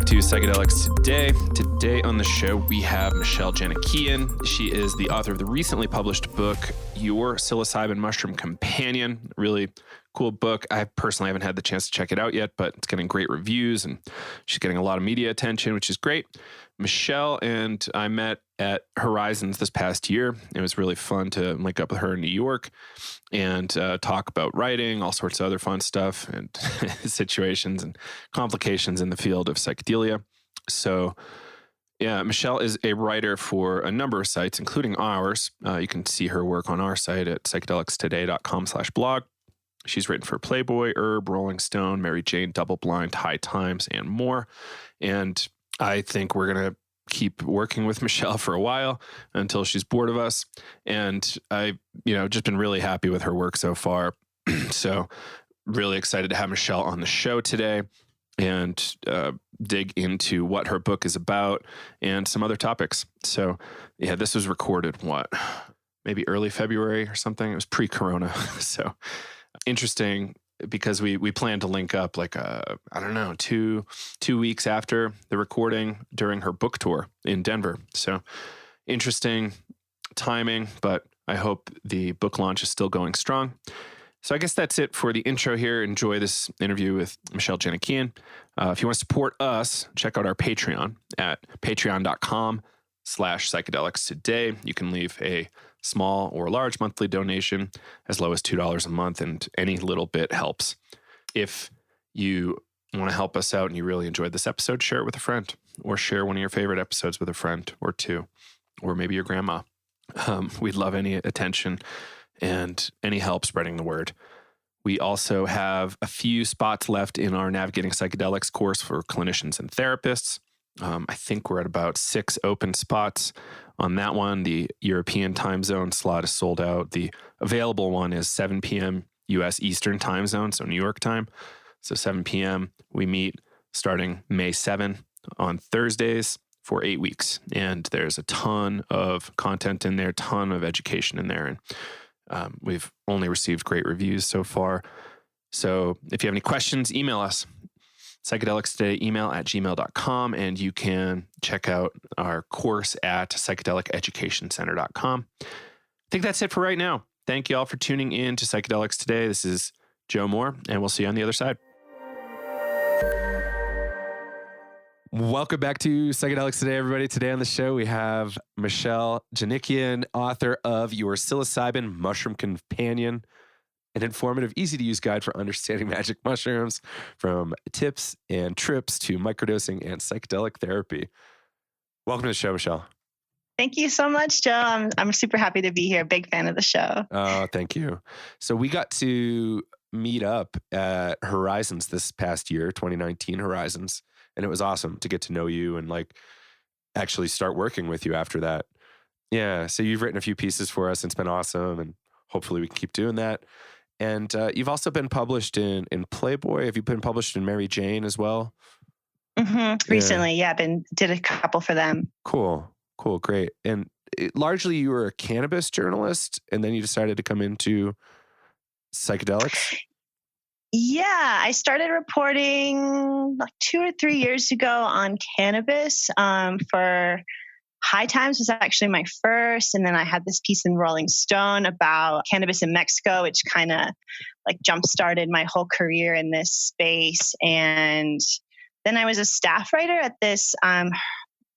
to Psychedelics Today. Today on the show, we have Michelle Janikian. She is the author of the recently published book, Your Psilocybin Mushroom Companion. Really cool book. I personally haven't had the chance to check it out yet, but it's getting great reviews and she's getting a lot of media attention, which is great. Michelle and I met at Horizons this past year. It was really fun to link up with her in New York and talk about writing, all sorts of other fun stuff and situations and complications in the field of psychedelia. So yeah, Michelle is a writer for a number of sites, including ours. You can see her work on our site at psychedelicstoday.com/blog. She's written for Playboy, Herb, Rolling Stone, Mary Jane, Double Blind, High Times, and more. And I think we're going to keep working with Michelle for a while until she's bored of us. And I, just been really happy with her work so far. So really excited to have Michelle on the show today and dig into what her book is about and some other topics. So yeah, this was recorded, maybe early February or something. It was pre-corona. So interesting because we planned to link up like, 2 weeks after the recording during her book tour in Denver. So interesting timing, but I hope the book launch is still going strong. So I guess that's it for the intro here. Enjoy this interview with Michelle Janikian. If you want to support us, check out our Patreon at patreon.com/psychedelics today. You can leave a small or large monthly donation as low as $2 a month, and any little bit helps. If you want to help us out and you really enjoyed this episode, share it with a friend or share one of your favorite episodes with a friend or two, or maybe your grandma. We'd love any attention and any help spreading the word. We also have a few spots left in our Navigating Psychedelics course for clinicians and therapists. I think we're at about 6 open spots on that one. The European time zone slot is sold out. The available one is 7 p.m. U.S. Eastern time zone, so New York time. So 7 p.m. we meet starting May 7 on Thursdays for 8 weeks. And there's a ton of content in there, ton of education in there. And we've only received great reviews so far. So if you have any questions, email us. psychedelicstodayemail@gmail.com, and you can check out our course at psychedeliceducationcenter.com. I think that's it for right now. Thank you all for tuning in to Psychedelics Today. This is Joe Moore, and we'll see you on the other side. Welcome back to Psychedelics Today, everybody. Today on the show, we have Michelle Janikian, author of Your Psilocybin Mushroom Companion, an informative, easy-to-use guide for understanding magic mushrooms, from tips and trips to microdosing and psychedelic therapy. Welcome to the show, Michelle. Thank you so much, Joe. I'm super happy to be here. Big fan of the show. Oh, thank you. So we got to meet up at Horizons this past year, 2019 Horizons, and it was awesome to get to know you and actually start working with you after that. Yeah, so you've written a few pieces for us, and it's been awesome, and hopefully we can keep doing that. And you've also been published in Playboy. Have you been published in Mary Jane as well? Mm-hmm. Recently, yeah, did a couple for them. Cool, great. And largely you were a cannabis journalist, and then you decided to come into psychedelics? Yeah, I started reporting like 2 or 3 years ago on cannabis for High Times was actually my first. And then I had this piece in Rolling Stone about cannabis in Mexico, which kind of jump-started my whole career in this space. And then I was a staff writer at this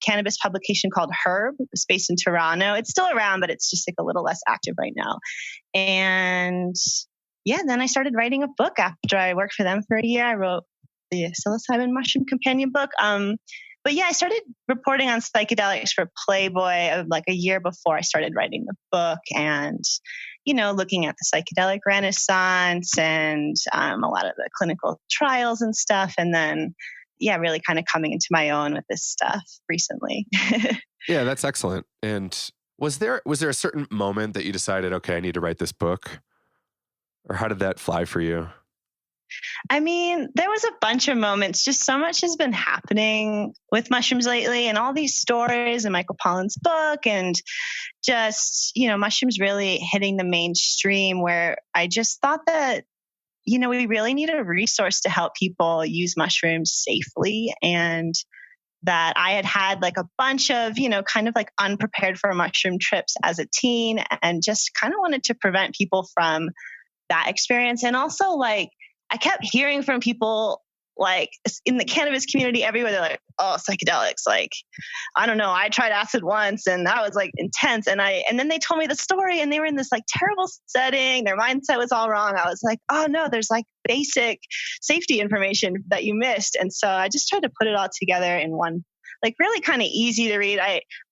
cannabis publication called Herb. It was based in Toronto. It's still around, but it's just a little less active right now. And yeah, then I started writing a book after I worked for them for a year. I wrote the Psilocybin Mushroom Companion book. But yeah, I started reporting on psychedelics for Playboy a year before I started writing the book, and, looking at the psychedelic renaissance and a lot of the clinical trials and stuff. And then, yeah, really kind of coming into my own with this stuff recently. Yeah, that's excellent. And was there a certain moment that you decided, okay, I need to write this book? Or how did that fly for you? I mean, there was a bunch of moments. Just so much has been happening with mushrooms lately, and all these stories and Michael Pollan's book, and just, mushrooms really hitting the mainstream, where I just thought that, we really need a resource to help people use mushrooms safely. And that I had had like a bunch of, kind of like unprepared for mushroom trips as a teen, and just kind of wanted to prevent people from that experience. And also, like, I kept hearing from people like in the cannabis community everywhere, they're like, oh, psychedelics. Like, I don't know. I tried acid once and that was like intense. And then they told me the story and they were in this like terrible setting. Their mindset was all wrong. I was like, oh no, there's like basic safety information that you missed. And so I just tried to put it all together in one, like really kind of easy to read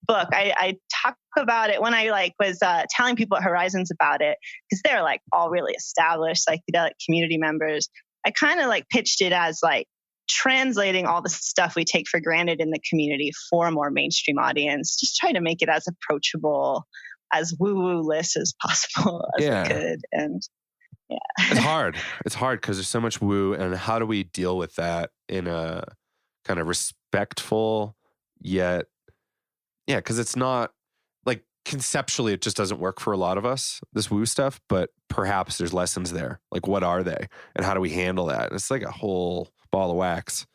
book. I talk about it when I like was telling people at Horizons about it, because they're like all really established psychedelic community members. I kind of like pitched it as like translating all the stuff we take for granted in the community for a more mainstream audience, just trying to make it as approachable, as woo-woo-less as possible as I could. And yeah. It's hard because there's so much woo, and how do we deal with that in a kind of respectful yet, because it's not like conceptually it just doesn't work for a lot of us, this woo stuff, but perhaps there's lessons there. Like, what are they and how do we handle that? And it's like a whole ball of wax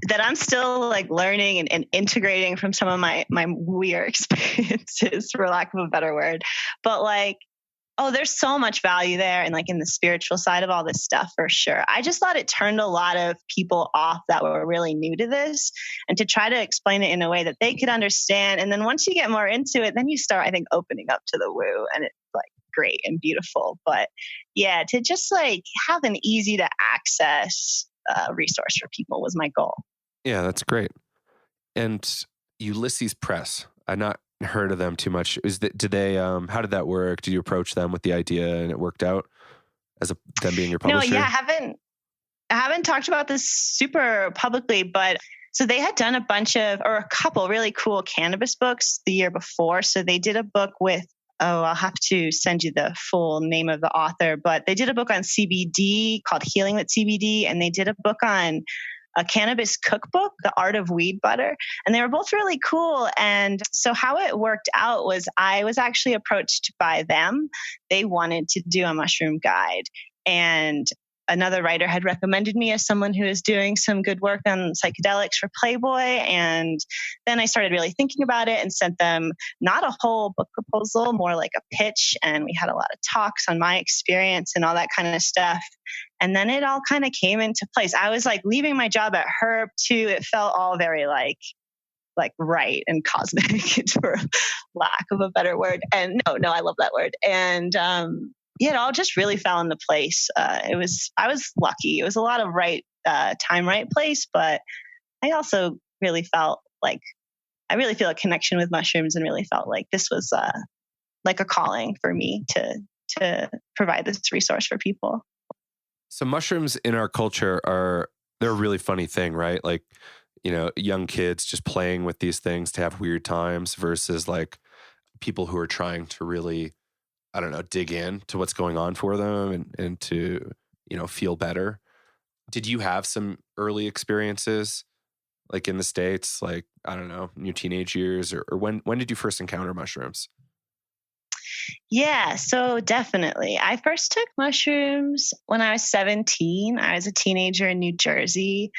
that I'm still like learning and integrating from some of my weird experiences, for lack of a better word. But like, oh, there's so much value there, and like in the spiritual side of all this stuff, for sure. I just thought it turned a lot of people off that were really new to this, and to try to explain it in a way that they could understand. And then once you get more into it, then you start, I think, opening up to the woo, and it's like great and beautiful. But yeah, to just like have an easy to access resource for people was my goal. Yeah, that's great. And Ulysses Press, I've not heard of them too much. How did that work? Did you approach them with the idea and it worked out as them being your publisher? No, yeah, I haven't talked about this super publicly, but so they had done a couple really cool cannabis books the year before. So they did a book with, I'll have to send you the full name of the author, but they did a book on CBD called Healing with CBD. And they did a book on a cannabis cookbook, The Art of Weed Butter. And they were both really cool. And so how it worked out was I was actually approached by them. They wanted to do a mushroom guide. And another writer had recommended me as someone who is doing some good work on psychedelics for Playboy. And then I started really thinking about it and sent them not a whole book proposal, more like a pitch. And we had a lot of talks on my experience and all that kind of stuff. And then it all kind of came into place. I was like leaving my job at Herb too. It felt all very like right and cosmic, for lack of a better word. And no, I love that word. And, it all just really fell into place. I was lucky. It was a lot of right time, right place, but I also really felt like I really feel a connection with mushrooms, and really felt like this was like a calling for me to provide this resource for people. So mushrooms in our culture they're a really funny thing, right? Like, young kids just playing with these things to have weird times versus like people who are trying to really, I don't know, dig in to what's going on for them and to, feel better. Did you have some early experiences like in the States, like, I don't know, in your teenage years, or when did you first encounter mushrooms? Yeah, so definitely. I first took mushrooms when I was 17. I was a teenager in New Jersey.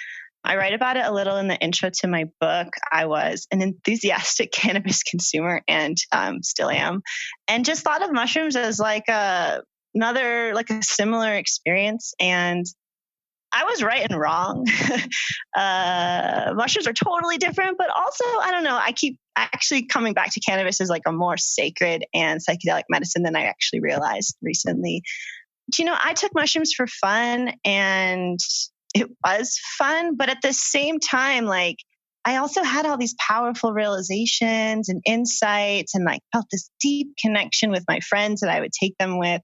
I write about it a little in the intro to my book. I was an enthusiastic cannabis consumer and still am, and just thought of mushrooms as like a similar experience. And I was right and wrong. Mushrooms are totally different, but also, I don't know, I keep actually coming back to cannabis as like a more sacred and psychedelic medicine than I actually realized recently. I took mushrooms for fun, and it was fun, but at the same time, like, I also had all these powerful realizations and insights, and like felt this deep connection with my friends that I would take them with.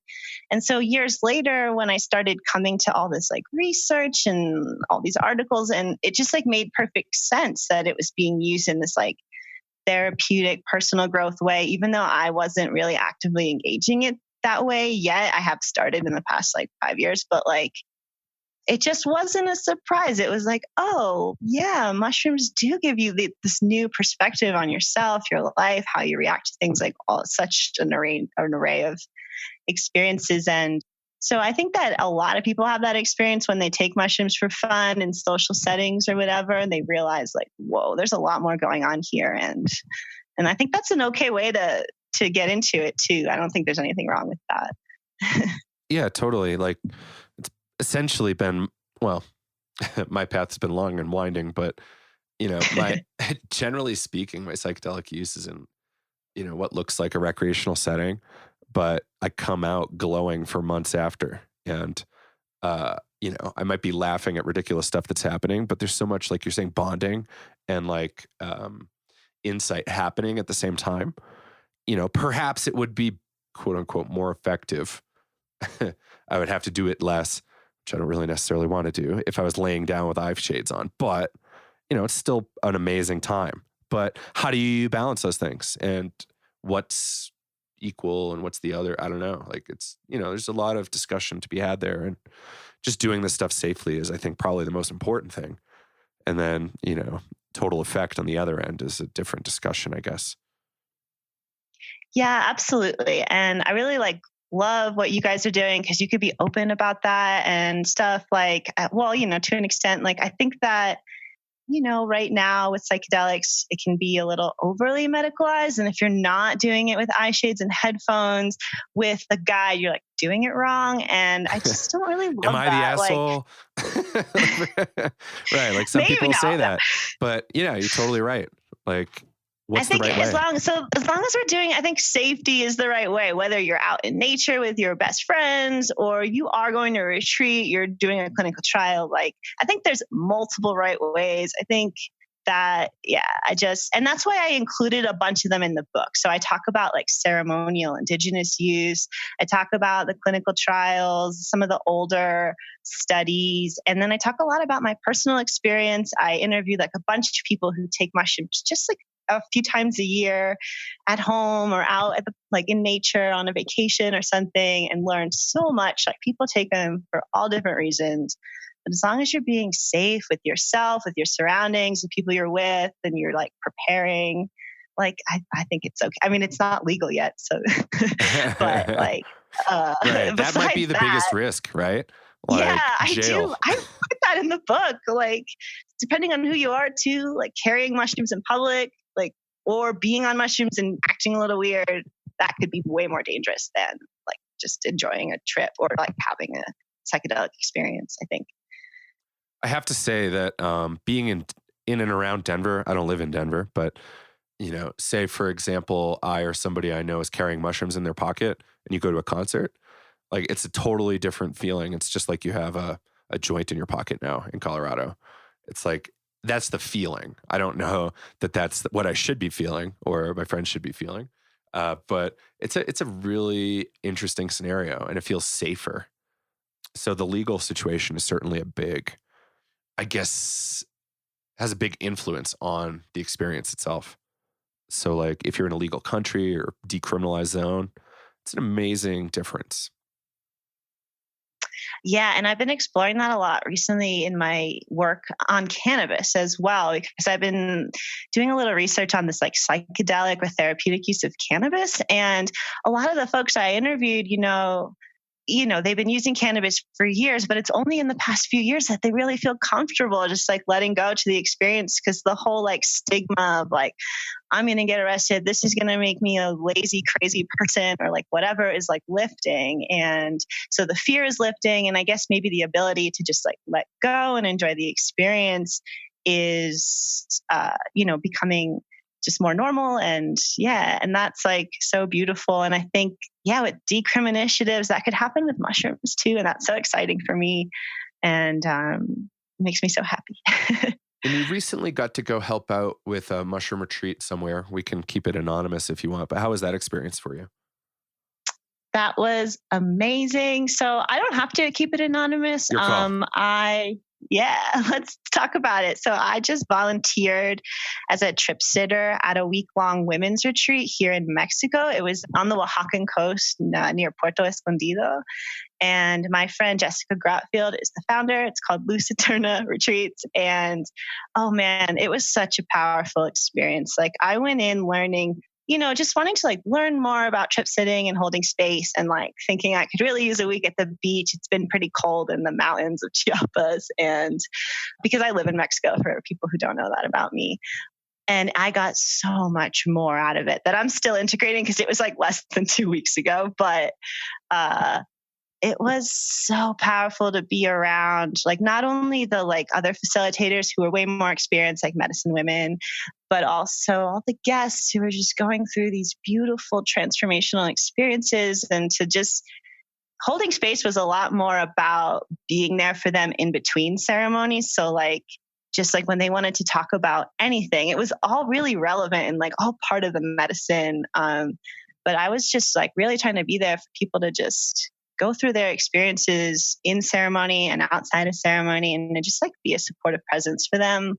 And so years later, when I started coming to all this like research and all these articles, and it just like made perfect sense that it was being used in this like therapeutic personal growth way, even though I wasn't really actively engaging it that way yet. I have started in the past like 5 years, but like, it just wasn't a surprise. It was like, oh yeah, mushrooms do give you this new perspective on yourself, your life, how you react to things, like such an array of experiences. And So I think that a lot of people have that experience when they take mushrooms for fun in social settings or whatever, and they realize like, whoa, there's a lot more going on here. And I think that's an okay way to get into it too. I don't think there's anything wrong with that. Yeah, totally. Like it's essentially been, well, my path's been long and winding, but generally speaking, my psychedelic use is in, what looks like a recreational setting, but I come out glowing for months after. And, I might be laughing at ridiculous stuff that's happening, but there's so much, like you're saying, bonding and like insight happening at the same time. Perhaps it would be quote unquote more effective. I would have to do it less, which I don't really necessarily want to do if I was laying down with eye shades on, but it's still an amazing time. But how do you balance those things, and what's equal and what's the other? I don't know. Like it's, there's a lot of discussion to be had there, and just doing this stuff safely is, I think, probably the most important thing. And then, total effect on the other end is a different discussion, I guess. Yeah, absolutely. And I really love what you guys are doing, because you could be open about that and stuff like, well, to an extent, like I think that, right now with psychedelics, it can be a little overly medicalized. And if you're not doing it with eye shades and headphones with a guide, you're like doing it wrong. And I just don't really love Am I that. the asshole? Right. Like some people say that, but yeah, you're totally right. Like, what's the right way? As long as we're doing, I think safety is the right way, whether you're out in nature with your best friends or you are going to a retreat, you're doing a clinical trial. Like, I think there's multiple right ways. I think that, and that's why I included a bunch of them in the book. So I talk about like ceremonial indigenous use. I talk about the clinical trials, some of the older studies. And then I talk a lot about my personal experience. I interviewed like a bunch of people who take mushrooms just like a few times a year at home or out at in nature on a vacation or something, and learned so much. Like, people take them for all different reasons. But as long as you're being safe with yourself, with your surroundings, the people you're with, and you're like preparing, like, I think it's okay. I mean, it's not legal yet. So, but like, right. That might be the biggest risk, right? Like, yeah, jail. I do. I put that in the book. Like, depending on who you are too, like carrying mushrooms in public, like, or being on mushrooms and acting a little weird, that could be way more dangerous than like just enjoying a trip or like having a psychedelic experience, I think. I have to say that being in and around Denver, I don't live in Denver, but say for example, I or somebody I know is carrying mushrooms in their pocket, and you go to a concert, like, it's a totally different feeling. It's just like you have a joint in your pocket now in Colorado. It's like, that's the feeling. I don't know that that's what I should be feeling or my friends should be feeling, but it's a really interesting scenario, and it feels safer. So the legal situation is certainly I guess, has a big influence on the experience itself. So like, if you're in a legal country or decriminalized zone, it's an amazing difference. Yeah, and I've been exploring that a lot recently in my work on cannabis as well, because I've been doing a little research on this like psychedelic or therapeutic use of cannabis. And a lot of the folks I interviewed, they've been using cannabis for years, but it's only in the past few years that they really feel comfortable just like letting go to the experience, because the whole like stigma of like, I'm going to get arrested, this is going to make me a lazy, crazy person, or like whatever, is like lifting. And so the fear is lifting. And I guess maybe the ability to just like let go and enjoy the experience is, becoming just more normal. And that's like so beautiful. And I think, with decrim initiatives, that could happen with mushrooms too. And that's so exciting for me. And it makes me so happy. And you recently got to go help out with a mushroom retreat somewhere. We can keep it anonymous if you want, but how was that experience for you? That was amazing. So I don't have to keep it anonymous. Your call. Let's talk about it. So I just volunteered as a trip sitter at a week-long women's retreat here in Mexico. It was on the Oaxacan coast near Puerto Escondido. And my friend Jessica Grotfield is the founder. It's called Luz Eterna Retreats. And oh man, it was such a powerful experience. Like, I went in learning just wanting to like learn more about trip sitting and holding space and like thinking I could really use a week at the beach. It's been pretty cold in the mountains of Chiapas. And because I live in Mexico, for people who don't know that about me. And I got so much more out of it that I'm still integrating because it was like less than 2 weeks ago. But it was so powerful to be around, like not only the like other facilitators who are way more experienced, like medicine women, but also all the guests who were just going through these beautiful transformational experiences. And to just holding space was a lot more about being there for them in between ceremonies. So like, just like when they wanted to talk about anything, it was all really relevant and like all part of the medicine. But I was just like really trying to be there for people to just go through their experiences in ceremony and outside of ceremony and just like be a supportive presence for them.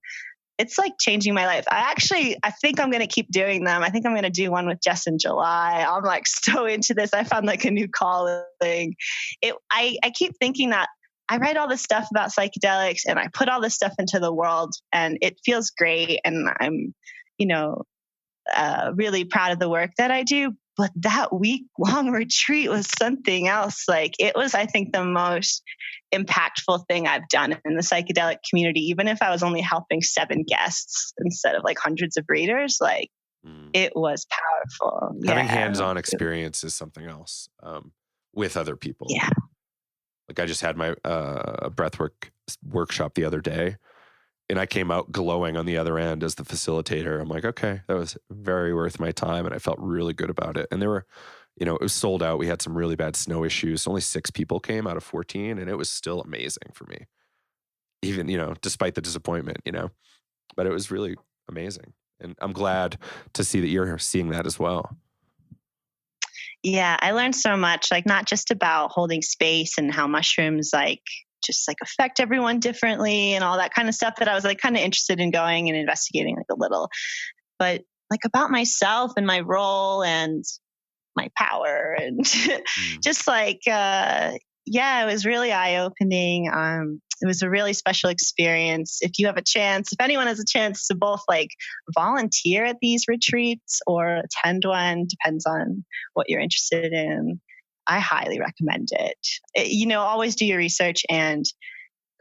It's like changing my life. I think I'm going to keep doing them. I think I'm going to do one with Jess in July. I'm like so into this. I found like a new calling. I keep thinking that I write all this stuff about psychedelics and I put all this stuff into the world and it feels great. And I'm, really proud of the work that I do. But that week-long retreat was something else. Like it was, I think, the most impactful thing I've done in the psychedelic community, even if I was only helping 7 guests instead of like hundreds of readers. Like it was powerful. Having hands-on experience is something else with other people. Yeah. Like I just had my breathwork workshop the other day, and I came out glowing on the other end as the facilitator. I'm like, okay, that was very worth my time. And I felt really good about it. And there were, it was sold out. We had some really bad snow issues. Only 6 people came out of 14. And it was still amazing for me. Even, despite the disappointment, but it was really amazing. And I'm glad to see that you're seeing that as well. Yeah, I learned so much, like not just about holding space and how mushrooms just affect everyone differently and all that kind of stuff that I was like kind of interested in going and investigating like a little, but like about myself and my role and my power and just like, it was really eye-opening. It was a really special experience. If you have a chance, if anyone has a chance to both like volunteer at these retreats or attend one, depends on what you're interested in, I highly recommend it. Always do your research and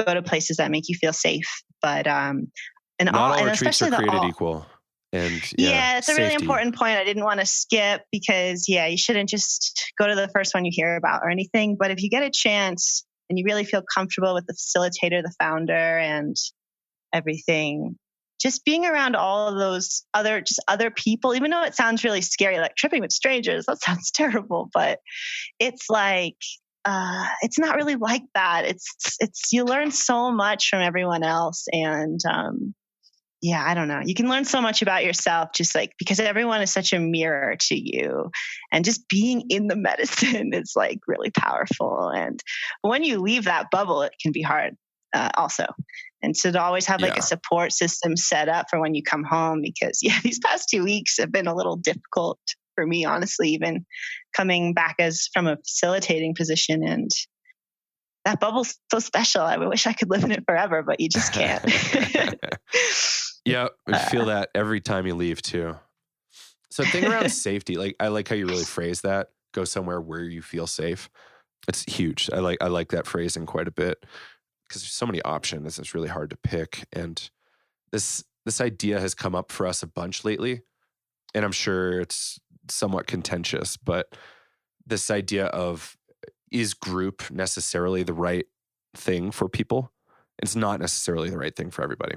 go to places that make you feel safe. But not all retreats are created equal. And it's a really important point I didn't want to skip because you shouldn't just go to the first one you hear about or anything. But if you get a chance and you really feel comfortable with the facilitator, the founder, and everything, just being around all of those other people, even though it sounds really scary, like tripping with strangers, that sounds terrible, but it's like, it's not really like that. It's you learn so much from everyone else. And, I don't know. You can learn so much about yourself just like because everyone is such a mirror to you, and just being in the medicine is like really powerful. And when you leave that bubble, it can be hard also. And so to always have like a support system set up for when you come home, because these past 2 weeks have been a little difficult for me, honestly, even coming back from a facilitating position. And that bubble's so special. I wish I could live in it forever, but you just can't. Yeah, I feel that every time you leave too. So thing around safety, like I like how you really phrase that. Go somewhere where you feel safe. It's huge. I like that phrasing quite a bit because there's so many options. It's really hard to pick. And this idea has come up for us a bunch lately, and I'm sure it's somewhat contentious. But this idea of, is group necessarily the right thing for people? It's not necessarily the right thing for everybody.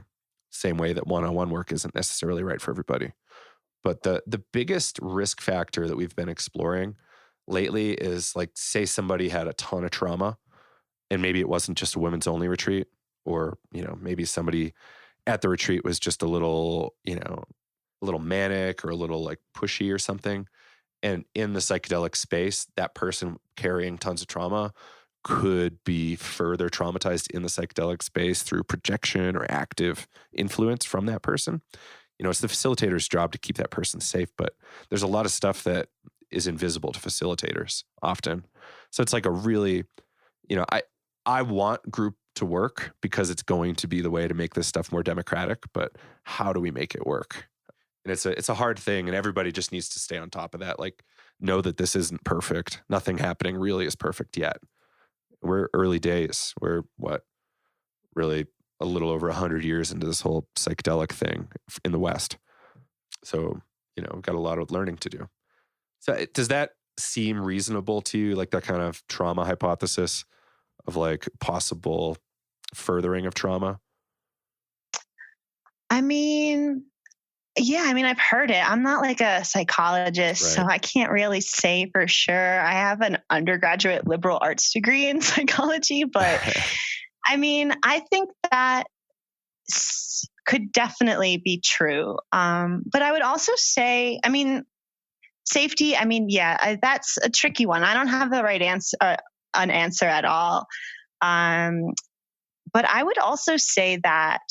Same way that one-on-one work isn't necessarily right for everybody. But the biggest risk factor that we've been exploring lately is like, say somebody had a ton of trauma and maybe it wasn't just a women's only retreat, or, maybe somebody at the retreat was just a little manic or a little like pushy or something. And in the psychedelic space, that person carrying tons of trauma could be further traumatized in the psychedelic space through projection or active influence from that person. It's the facilitator's job to keep that person safe, but there's a lot of stuff that is invisible to facilitators often. So it's like a really, I want group to work because it's going to be the way to make this stuff more democratic, but how do we make it work? And it's a hard thing, and everybody just needs to stay on top of that. Like, know that this isn't perfect. Nothing happening really is perfect yet. We're early days. We're really a little over 100 years into this whole psychedelic thing in the West. So, we've got a lot of learning to do. So does that seem reasonable to you? Like that kind of trauma hypothesis of like possible furthering of trauma? I mean, yeah, I've heard it. I'm not like a psychologist, Right. so I can't really say for sure. I have an undergraduate liberal arts degree in psychology, but I think that could definitely be true. But I would also say, safety, that's a tricky one. I don't have the right answer, an answer at all. But I would also say that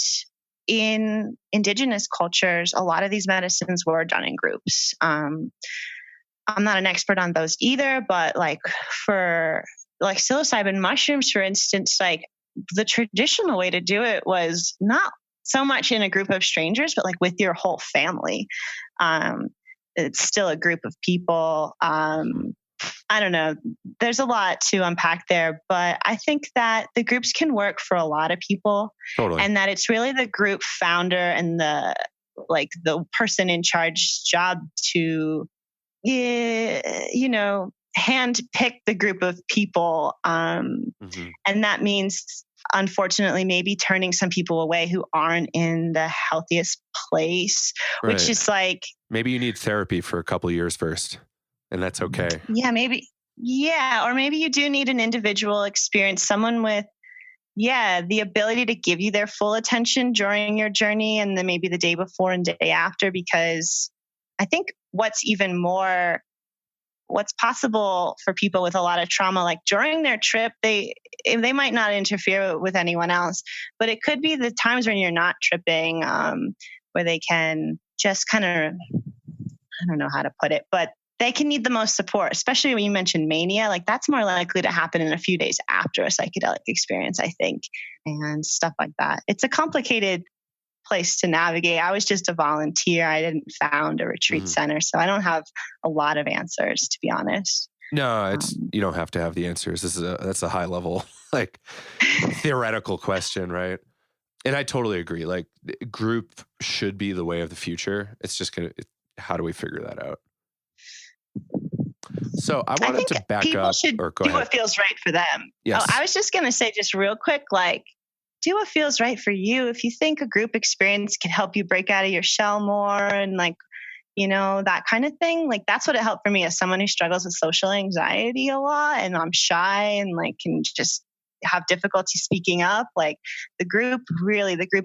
in indigenous cultures, a lot of these medicines were done in groups. I'm not an expert on those either, but like for like psilocybin mushrooms, for instance, like the traditional way to do it was not so much in a group of strangers, but like with your whole family. It's still a group of people. I don't know. There's a lot to unpack there, but I think that the groups can work for a lot of people. Totally. And that it's really the group founder and the person in charge's job to, hand pick the group of people. And that means, unfortunately, maybe turning some people away who aren't in the healthiest place, Right. which is like, maybe you need therapy for a couple of years first, and that's okay. Yeah, maybe. Yeah. Or maybe you do need an individual experience, someone with, the ability to give you their full attention during your journey and then maybe the day before and day after, because I think what's possible for people with a lot of trauma, like during their trip, they might not interfere with anyone else, but it could be the times when you're not tripping, where they can just kind of, I don't know how to put it, but they can need the most support, especially when you mentioned mania. Like that's more likely to happen in a few days after a psychedelic experience, I think, and stuff like that. It's a complicated place to navigate. I was just a volunteer. I didn't found a retreat center, so I don't have a lot of answers, to be honest. No, you don't have to have the answers. That's a high level, like theoretical question, right? And I totally agree. Like group should be the way of the future. It's just how do we figure that out? So I wanted to back people up. Should or go do ahead. what feels right for them. Yes. I was just going to say, just real quick, like, do what feels right for you. If you think a group experience can help you break out of your shell more and like, that kind of thing, like that's what it helped for me as someone who struggles with social anxiety a lot, and I'm shy and like can just have difficulty speaking up. Like the group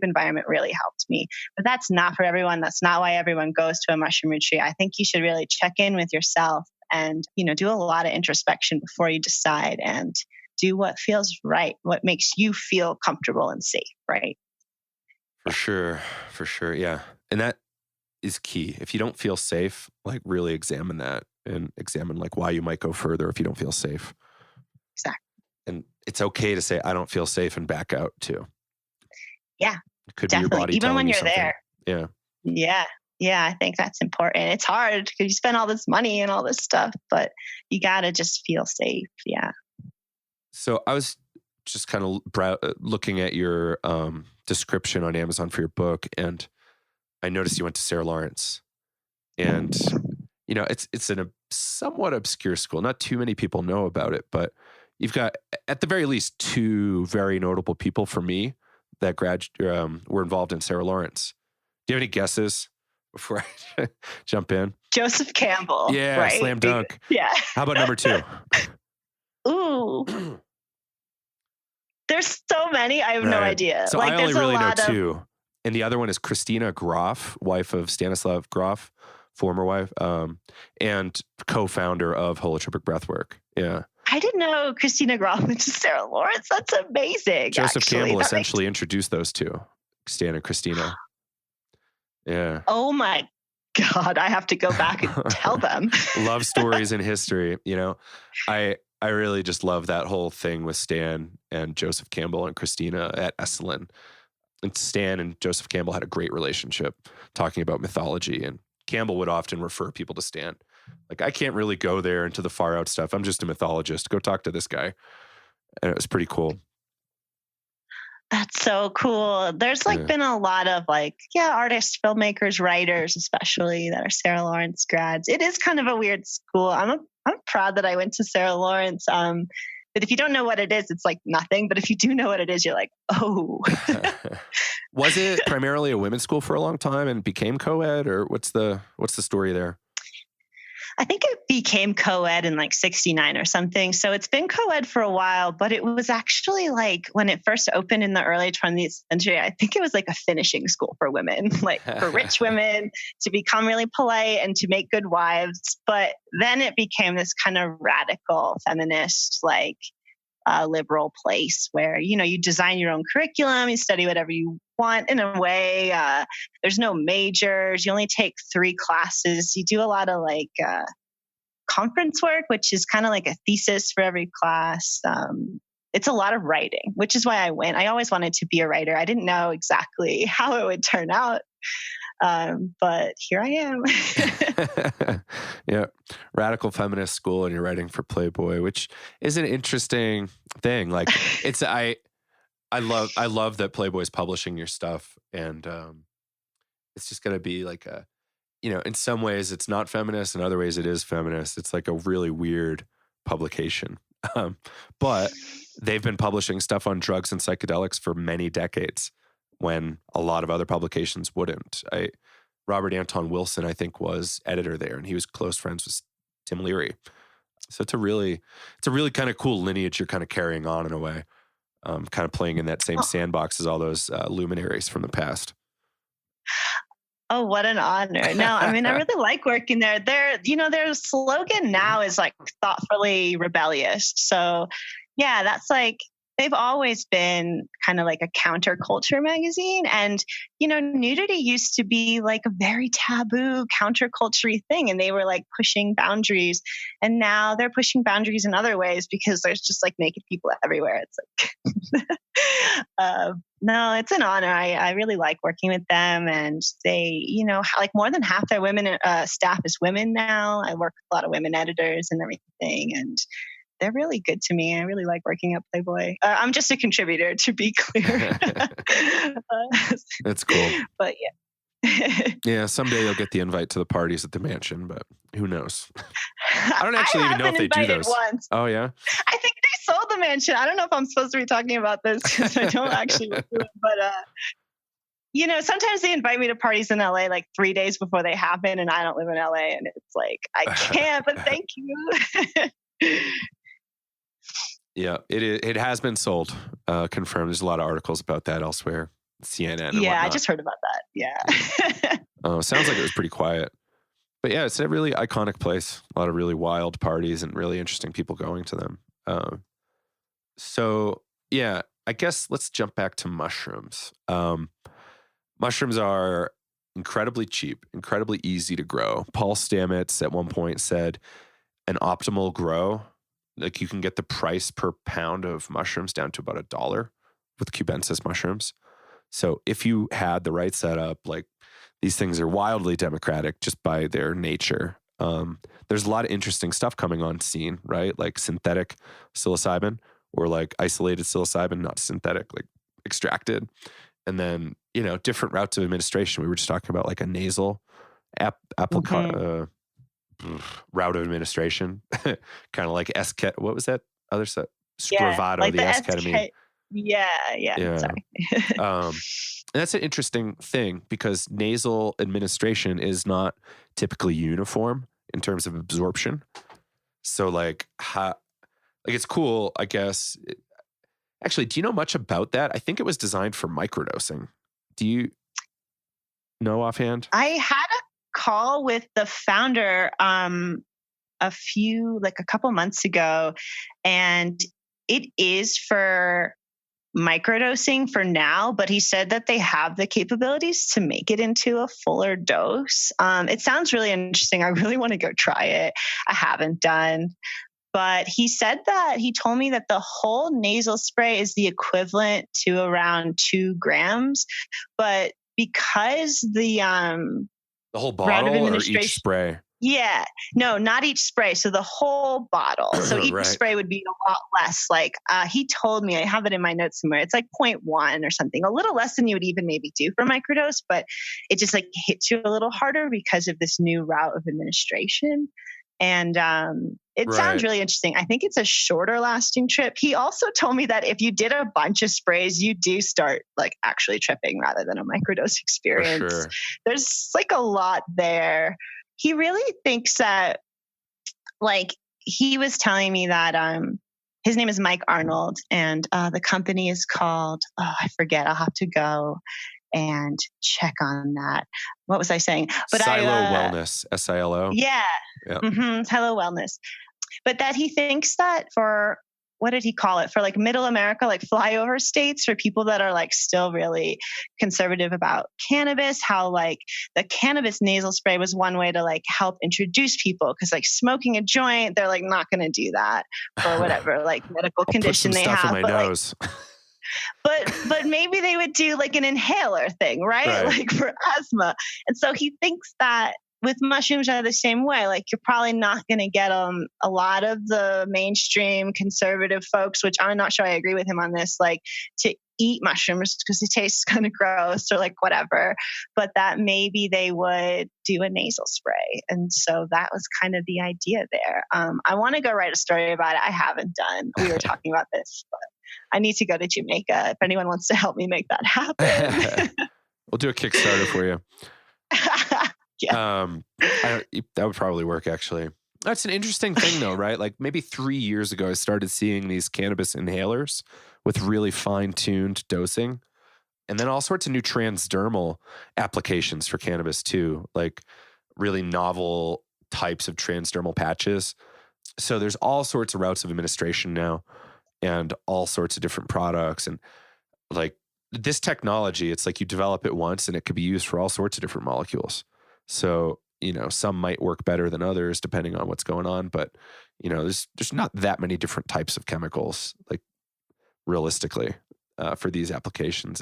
environment really helped me. But that's not for everyone. That's not why everyone goes to a mushroom retreat. I think you should really check in with yourself and, do a lot of introspection before you decide, and do what feels right, what makes you feel comfortable and safe, right? For sure. Yeah. And that is key. If you don't feel safe, like really examine that and examine like why you might go further if you don't feel safe. Exactly. And it's okay to say, I don't feel safe, and back out too. Yeah. It could definitely. be your body even telling when you you're something. there. Yeah. Yeah. Yeah. I think that's important. It's hard because you spend all this money and all this stuff, but you got to just feel safe. Yeah. So I was just kind of looking at your description on Amazon for your book, and I noticed you went to Sarah Lawrence, and it's in a somewhat obscure school. Not too many people know about it, but you've got at the very least two very notable people for me that were involved in Sarah Lawrence. Do you have any guesses before I jump in? Joseph Campbell. Yeah, right? slam dunk. Yeah. How about number two? Ooh. There's so many. I have no idea. So I only really know two. And the other one is Christina Groff, wife of Stanislav Grof, former wife, and co-founder of holotropic breathwork. Yeah. I didn't know Christina Groff went to Sarah Lawrence. That's amazing. Joseph actually. Campbell essentially introduced those two, Stan and Christina. Yeah. Oh my God. I have to go back and tell them. Love stories in history. I really just love that whole thing with Stan and Joseph Campbell and Christina at Esalen. And Stan and Joseph Campbell had a great relationship talking about mythology. And Campbell would often refer people to Stan. Like, I can't really go there into the far out stuff. I'm just a mythologist. Go talk to this guy. And it was pretty cool. That's so cool. There's been a lot of artists, filmmakers, writers, especially that are Sarah Lawrence grads. It is kind of a weird school. I'm proud that I went to Sarah Lawrence. But if you don't know what it is, it's like nothing. But if you do know what it is, you're like, oh. Was it primarily a women's school for a long time and became co-ed, or what's the story there? I think it became co-ed in like 69 or something. So it's been co-ed for a while, but it was actually like when it first opened in the early 20th century, I think it was like a finishing school for women, like for rich women to become really polite and to make good wives. But then it became this kind of radical feminist, liberal place where, you design your own curriculum, you study whatever you want in a way. There's no majors. You only take 3 classes. You do a lot of conference work, which is kind of like a thesis for every class. It's a lot of writing, which is why I went. I always wanted to be a writer. I didn't know exactly how it would turn out. But here I am. Yeah. Radical feminist school, and you're writing for Playboy, which is an interesting thing. Like, it's, I love that Playboy's publishing your stuff, and, it's just going to be like in some ways it's not feminist, in other ways it is feminist. It's like a really weird publication. But they've been publishing stuff on drugs and psychedelics for many decades, when a lot of other publications wouldn't. Robert Anton Wilson, I think, was editor there, and he was close friends with Tim Leary. So it's a really kind of cool lineage you're kind of carrying on in a way, kind of playing in that same sandbox as all those luminaries from the past. Oh, what an honor. No, I mean, I really like working there. Their slogan now is like thoughtfully rebellious. So yeah, that's they've always been kind of like a counterculture magazine. And, nudity used to be like a very taboo counterculture thing. And they were like pushing boundaries. And now they're pushing boundaries in other ways because there's just like naked people everywhere. It's like, no, it's an honor. I really like working with them. And they, more than half their women staff is women now. I work with a lot of women editors and everything. And they're really good to me. I really like working at Playboy. I'm just a contributor, to be clear. That's cool. But yeah. Yeah, someday you'll get the invite to the parties at the mansion, but who knows? I don't actually even know if they do those. Once. Oh, yeah? I think they sold the mansion. I don't know if I'm supposed to be talking about this because I don't actually do it. But, sometimes they invite me to parties in LA like 3 days before they happen, and I don't live in LA, and it's like, I can't, but thank you. Yeah, it has been sold, confirmed. There's a lot of articles about that elsewhere, CNN. And whatnot. I just heard about that. Yeah. Sounds like it was pretty quiet, but yeah, it's a really iconic place. A lot of really wild parties and really interesting people going to them. So yeah, I guess let's jump back to mushrooms. Mushrooms are incredibly cheap, incredibly easy to grow. Paul Stamets at one point said an optimal grow, like you can get the price per pound of mushrooms down to about $1 with cubensis mushrooms. So if you had the right setup, like these things are wildly democratic just by their nature. There's a lot of interesting stuff coming on scene, right? Like synthetic psilocybin or like isolated psilocybin, not synthetic, like extracted. And then, different routes of administration. We were just talking about like a nasal route of administration, kind of like what was that other stuff? Spravato, like the esketamine. Yeah. Sorry. And that's an interesting thing because nasal administration is not typically uniform in terms of absorption. So it's cool, I guess. Actually, do you know much about that? I think it was designed for microdosing. Do you know offhand? I had a call with the founder a couple months ago, and it is for microdosing for now, but he said that they have the capabilities to make it into a fuller dose. It sounds really interesting. I really want to go try it. I haven't done. But he told me that the whole nasal spray is the equivalent to around 2 grams. But because the whole route of bottle or administration, each spray? yeah, no, not each spray. So the whole bottle. So each Right. spray would be a lot less. Like he told me, I have it in my notes somewhere. It's like 0.1 or something, a little less than you would even maybe do for microdose, but it just like hits you a little harder because of this new route of administration. And it sounds really interesting. I think it's a shorter lasting trip. He also told me that if you did a bunch of sprays, you do start like actually tripping rather than a microdose experience. For sure. There's like a lot there. He really thinks that, like, he was telling me that his name is Mike Arnold, and the company is called, I forget. I'll have to go and check on that. What was I saying? But Silo Wellness, SILO. Yeah. Hello Wellness. But that he thinks that for, what did he call it? For like middle America, like flyover states, for people that are like still really conservative about cannabis, how like the cannabis nasal spray was one way to like help introduce people. Cause like smoking a joint, they're like not going to do that for whatever like medical condition they have. In my nose. But maybe they would do like an inhaler thing, right? Like for asthma. And so he thinks that with mushrooms are the same way. Like you're probably not going to get a lot of the mainstream conservative folks, which I'm not sure I agree with him on this, like to eat mushrooms because it tastes kind of gross or like whatever, but that maybe they would do a nasal spray. And so that was kind of the idea there. I want to go write a story about it. I haven't done. We were talking about this, but I need to go to Jamaica if anyone wants to help me make that happen. We'll do a Kickstarter for you. Yeah. That would probably work, actually. That's an interesting thing, though, right? Like maybe 3 years ago, I started seeing these cannabis inhalers with really fine-tuned dosing, and then all sorts of new transdermal applications for cannabis too, like really novel types of transdermal patches. So there's all sorts of routes of administration now, and all sorts of different products, and like this technology, it's like you develop it once, and it could be used for all sorts of different molecules. So, you know, some might work better than others depending on what's going on. But, you know, there's not that many different types of chemicals, like realistically, for these applications.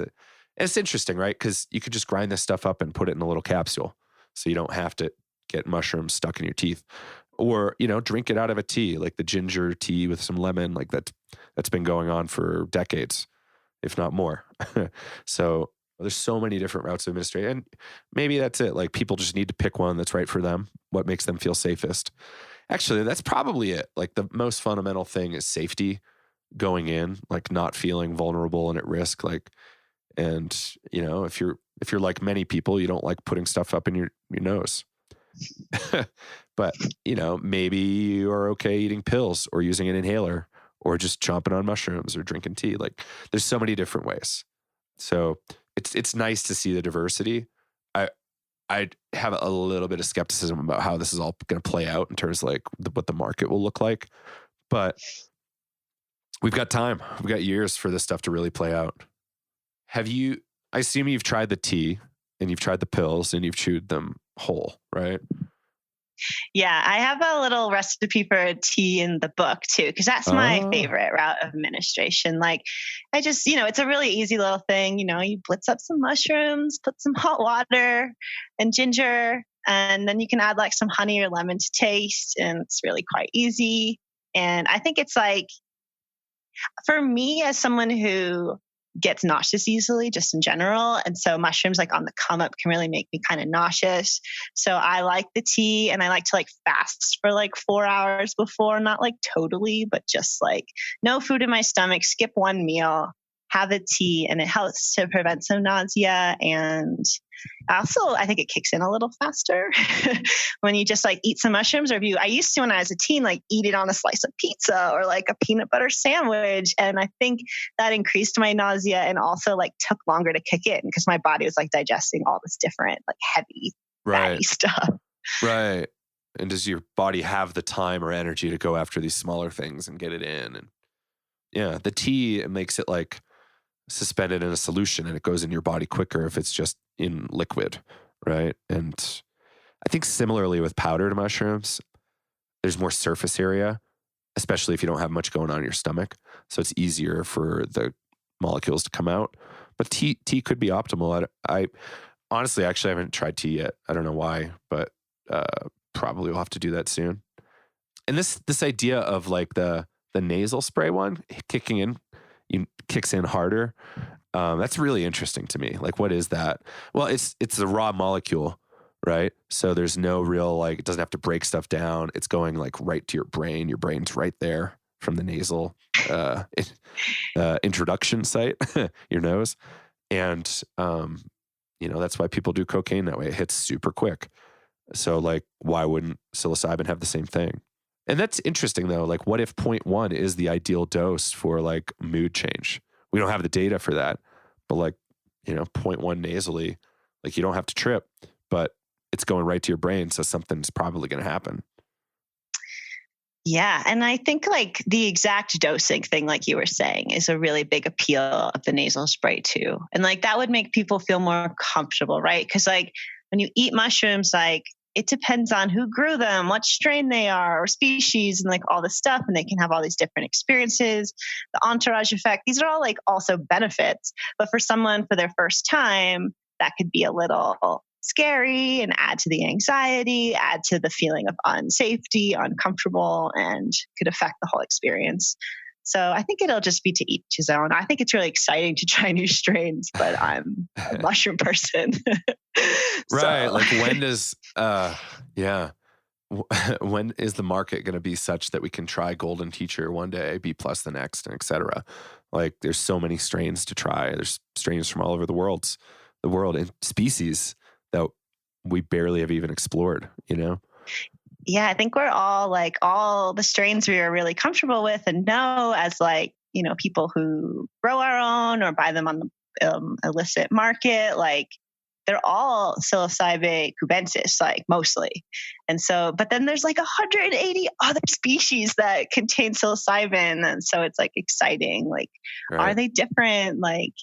It's interesting, right? Because you could just grind this stuff up and put it in a little capsule. So you don't have to get mushrooms stuck in your teeth. Or, you know, drink it out of a tea, like the ginger tea with some lemon, like that's been going on for decades, if not more. So there's so many different routes of administration. And maybe that's it. Like people just need to pick one that's right for them, what makes them feel safest. Actually, that's probably it. Like the most fundamental thing is safety going in, like not feeling vulnerable and at risk. Like, and you know, if you're like many people, you don't like putting stuff up in your nose. But, you know, maybe you're okay eating pills or using an inhaler or just chomping on mushrooms or drinking tea. Like there's so many different ways. So it's nice to see the diversity. I have a little bit of skepticism about how this is all going to play out in terms of like what the market will look like. But we've got time. We've got years for this stuff to really play out. I assume you've tried the tea and you've tried the pills and you've chewed them whole, right? Yeah, I have a little recipe for a tea in the book too, because that's my favorite route of administration. Like I just, you know, it's a really easy little thing. You know, you blitz up some mushrooms, put some hot water and ginger, and then you can add like some honey or lemon to taste. And it's really quite easy. And I think it's like, for me as someone who gets nauseous easily just in general. And so mushrooms like on the come up can really make me kind of nauseous. So I like the tea, and I like to like fast for like 4 hours before, not like totally, but just like no food in my stomach, skip one meal, have a tea, and it helps to prevent some nausea. And also, I think it kicks in a little faster when you just like eat some mushrooms. Or I used to, when I was a teen, like eat it on a slice of pizza or like a peanut butter sandwich. And I think that increased my nausea and also like took longer to kick in because my body was like digesting all this different, like heavy, fatty stuff. Right. And does your body have the time or energy to go after these smaller things and get it in? And yeah, the tea, it makes it like suspended in a solution, and it goes in your body quicker if it's just in liquid, right? And I think similarly with powdered mushrooms, there's more surface area. especially if you don't have much going on in your stomach. So it's easier for the molecules to come out. But tea could be optimal. I honestly, actually, I haven't tried tea yet. I don't know why, but probably will have to do that soon. And this idea of like the nasal spray one kicks in harder. That's really interesting to me. Like, what is that? Well, it's the raw molecule, right? So there's no real, like, it doesn't have to break stuff down. It's going like right to your brain. Your brain's right there from the nasal introduction site, your nose. And, that's why people do cocaine that way. It hits super quick. So like, why wouldn't psilocybin have the same thing? And that's interesting though. Like, what if 0.1 is the ideal dose for like mood change? We don't have the data for that, but like, 0.1 nasally, like you don't have to trip, but it's going right to your brain. So something's probably going to happen. Yeah. And I think like the exact dosing thing, like you were saying, is a really big appeal of the nasal spray too. And like that would make people feel more comfortable, right? Because like when you eat mushrooms, like it depends on who grew them, what strain they are, or species, and like all this stuff. And they can have all these different experiences, the entourage effect. These are all like also benefits. But for someone for their first time, that could be a little scary and add to the anxiety, add to the feeling of unsafety, uncomfortable, and could affect the whole experience. So I think it'll just be to each his own. I think it's really exciting to try new strains, but I'm a mushroom person. Right. Like when does, when is the market going to be such that we can try Golden Teacher one day, B+ the next, and et cetera? Like there's so many strains to try. There's strains from all over the world and species that we barely have even explored, Yeah, I think we're all like all the strains we are really comfortable with and know as like, people who grow our own or buy them on the illicit market, like they're all psilocybin cubensis, like mostly. And so, but then there's like 180 other species that contain psilocybin. And so it's like exciting. Like, Are they different? Like,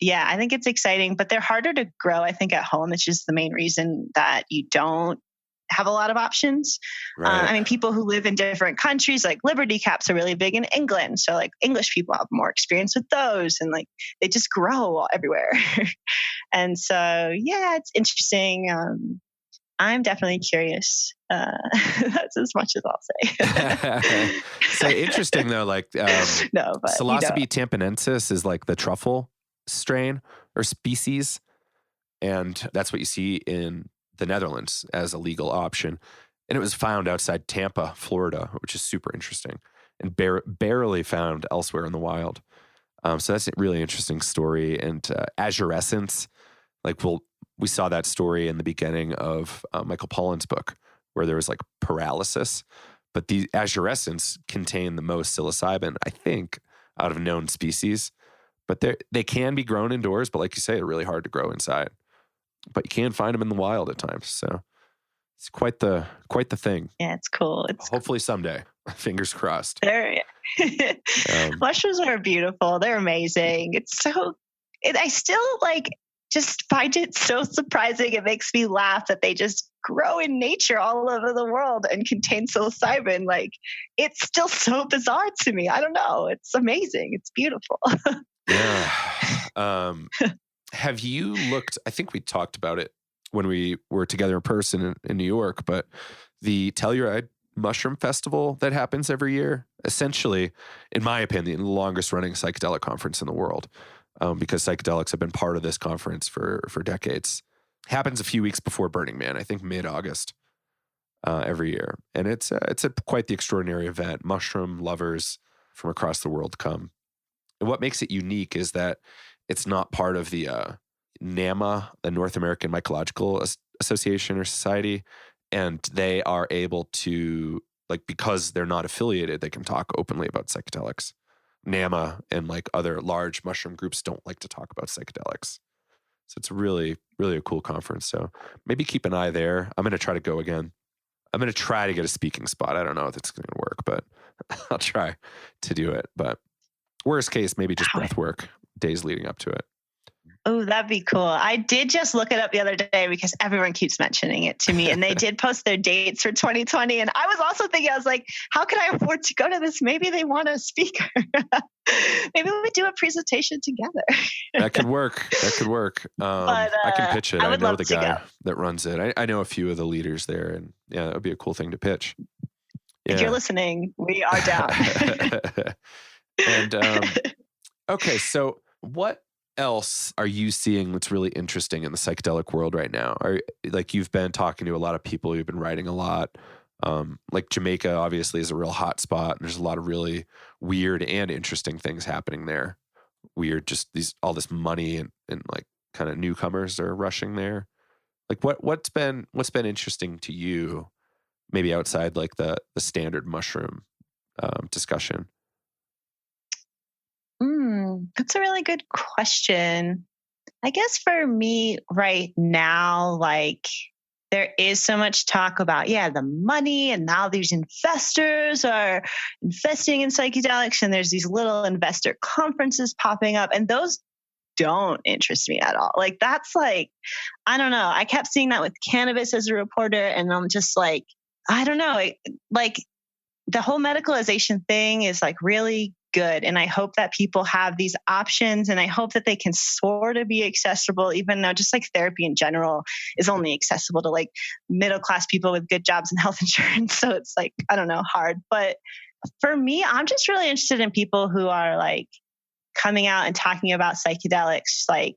yeah, I think it's exciting, but they're harder to grow, I think, at home. It's just the main reason that you don't have a lot of options. Right. People who live in different countries, like Liberty Caps are really big in England. So like English people have more experience with those and like they just grow everywhere. And so, yeah, it's interesting. I'm definitely curious. That's as much as I'll say. So interesting though, like no, but Psilocybe tamponensis is like the truffle strain or species. And that's what you see in the Netherlands as a legal option. And it was found outside Tampa, Florida, which is super interesting and barely found elsewhere in the wild. So that's a really interesting story. And azurescence, like we saw that story in the beginning of Michael Pollan's book where there was like paralysis, but the azurescence contain the most psilocybin, I think, out of known species. But they can be grown indoors, but like you say, they're really hard to grow inside. But you can find them in the wild at times. So it's quite the thing. Yeah, it's cool. Hopefully someday. Fingers crossed. Mushrooms are beautiful. They're amazing. I still like just find it so surprising. It makes me laugh that they just grow in nature all over the world and contain psilocybin. Like it's still so bizarre to me. I don't know. It's amazing. It's beautiful. Yeah. Have you looked, I think we talked about it when we were together in person in New York, but the Telluride Mushroom Festival that happens every year, essentially, in my opinion, the longest running psychedelic conference in the world, because psychedelics have been part of this conference for decades. Happens a few weeks before Burning Man, I think mid-August every year. And it's quite the extraordinary event. Mushroom lovers from across the world come. And what makes it unique is that it's not part of the NAMA, the North American Mycological Association or Society. And they are able to, like, because they're not affiliated, they can talk openly about psychedelics. NAMA and like other large mushroom groups don't like to talk about psychedelics. So it's really, really a cool conference. So maybe keep an eye there. I'm going to try to go again. I'm going to try to get a speaking spot. I don't know if it's going to work, but I'll try to do it. But worst case, maybe just breath work days leading up to it. Oh, that'd be cool. I did just look it up the other day because everyone keeps mentioning it to me, and they did post their dates for 2020. And I was also thinking, I was like, how can I afford to go to this? Maybe they want a speaker. Maybe we do a presentation together. That could work. That could work. But, I can pitch it. I I would know love the to guy go. that runs it. I know a few of the leaders there, and yeah, that would be a cool thing to pitch. Yeah. If you're listening, we are down. And okay, so what else are you seeing that's really interesting in the psychedelic world right now? Like you've been talking to a lot of people, you've been writing a lot. Like Jamaica obviously is a real hot spot. There's a lot of really weird and interesting things happening there. Weird, just all this money and like kind of newcomers are rushing there. Like what's been interesting to you, maybe outside like the standard mushroom discussion? That's a really good question. I guess for me right now, like there is so much talk about, the money, and now these investors are investing in psychedelics, and there's these little investor conferences popping up, and those don't interest me at all. Like that's like, I don't know. I kept seeing that with cannabis as a reporter, and I'm just like, I don't know. Like the whole medicalization thing is like really good. And I hope that people have these options, and I hope that they can sort of be accessible, even though just like therapy in general is only accessible to like middle-class people with good jobs and health insurance. So it's like, I don't know, hard. But for me, I'm just really interested in people who are like coming out and talking about psychedelics, like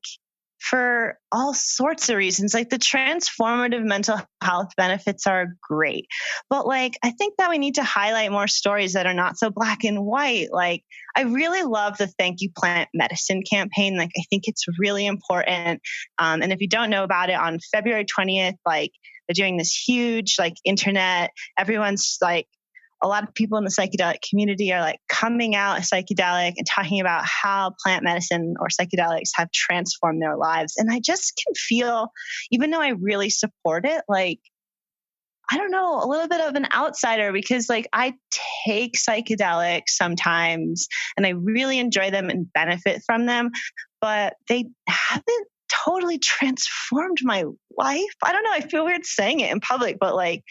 for all sorts of reasons. Like the transformative mental health benefits are great, but like I think that we need to highlight more stories that are not so black and white. Like I really love the Thank You Plant Medicine campaign. Like I think it's really important. And if you don't know about it, on February 20th, like they're doing this huge like internet, everyone's like, a lot of people in the psychedelic community are like coming out as psychedelic and talking about how plant medicine or psychedelics have transformed their lives. And I just can feel, even though I really support it, like, I don't know, a little bit of an outsider, because like I take psychedelics sometimes and I really enjoy them and benefit from them, but they haven't totally transformed my life. I don't know. I feel weird saying it in public, but like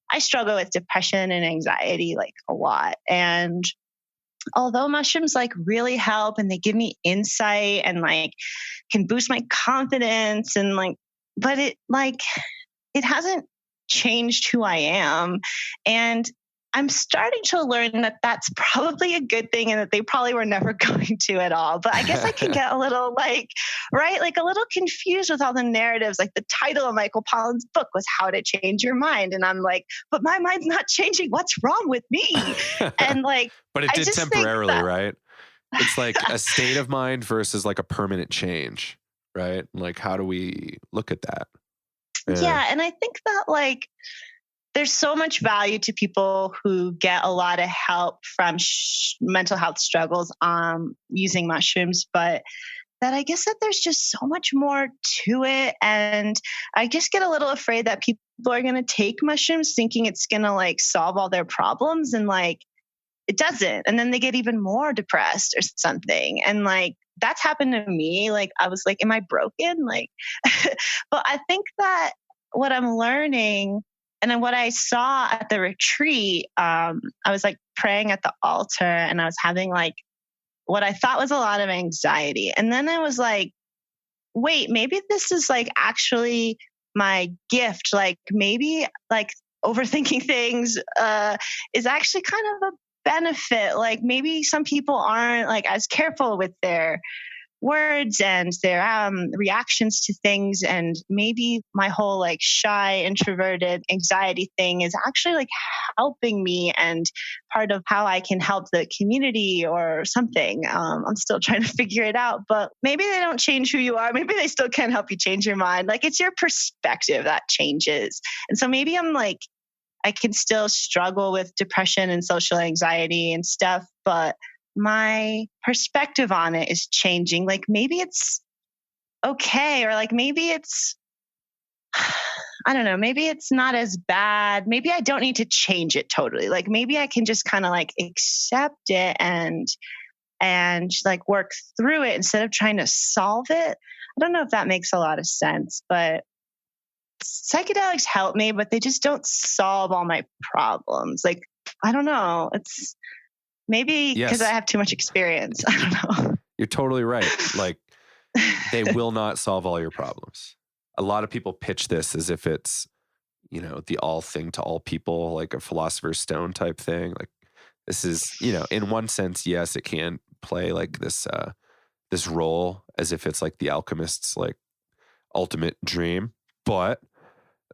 I struggle with depression and anxiety like a lot. And although mushrooms like really help and they give me insight and like can boost my confidence and like, but it hasn't changed who I am. And I'm starting to learn that that's probably a good thing and that they probably were never going to at all. But I guess I can get a little like, right, like a little confused with all the narratives. Like the title of Michael Pollan's book was How to Change Your Mind. And I'm like, but my mind's not changing. What's wrong with me? And like, but it did temporarily, right? It's like a state of mind versus like a permanent change, right? Like, how do we look at that? Yeah. And I think that like, there's so much value to people who get a lot of help from mental health struggles using mushrooms, but that I guess that there's just so much more to it. And I just get a little afraid that people are going to take mushrooms thinking it's going to like solve all their problems, and like it doesn't. And then they get even more depressed or something. And like that's happened to me. Like I was like, am I broken? Like, but I think that what I'm learning, and then what I saw at the retreat, I was like praying at the altar, and I was having like what I thought was a lot of anxiety. And then I was like, wait, maybe this is like actually my gift. Like maybe like overthinking things is actually kind of a benefit. Like maybe some people aren't like as careful with their words and their reactions to things, and maybe my whole like shy, introverted anxiety thing is actually like helping me and part of how I can help the community or something. I'm still trying to figure it out, but maybe they don't change who you are. Maybe they still can help you change your mind. Like it's your perspective that changes. And so maybe I'm like, I can still struggle with depression and social anxiety and stuff, but my perspective on it is changing. Like maybe it's okay, or like maybe it's, I don't know, maybe it's not as bad. Maybe I don't need to change it totally. Like maybe I can just kind of like accept it and and like work through it instead of trying to solve it. I don't know if that makes a lot of sense, but psychedelics help me, but they just don't solve all my problems. Like, I don't know. It's maybe because I have too much experience. I don't know. You're totally right. Like, they will not solve all your problems. A lot of people pitch this as if it's, you know, the all thing to all people, like a philosopher's stone type thing. Like, this is, you know, in one sense, yes, it can play like this role as if it's like the alchemist's like ultimate dream. But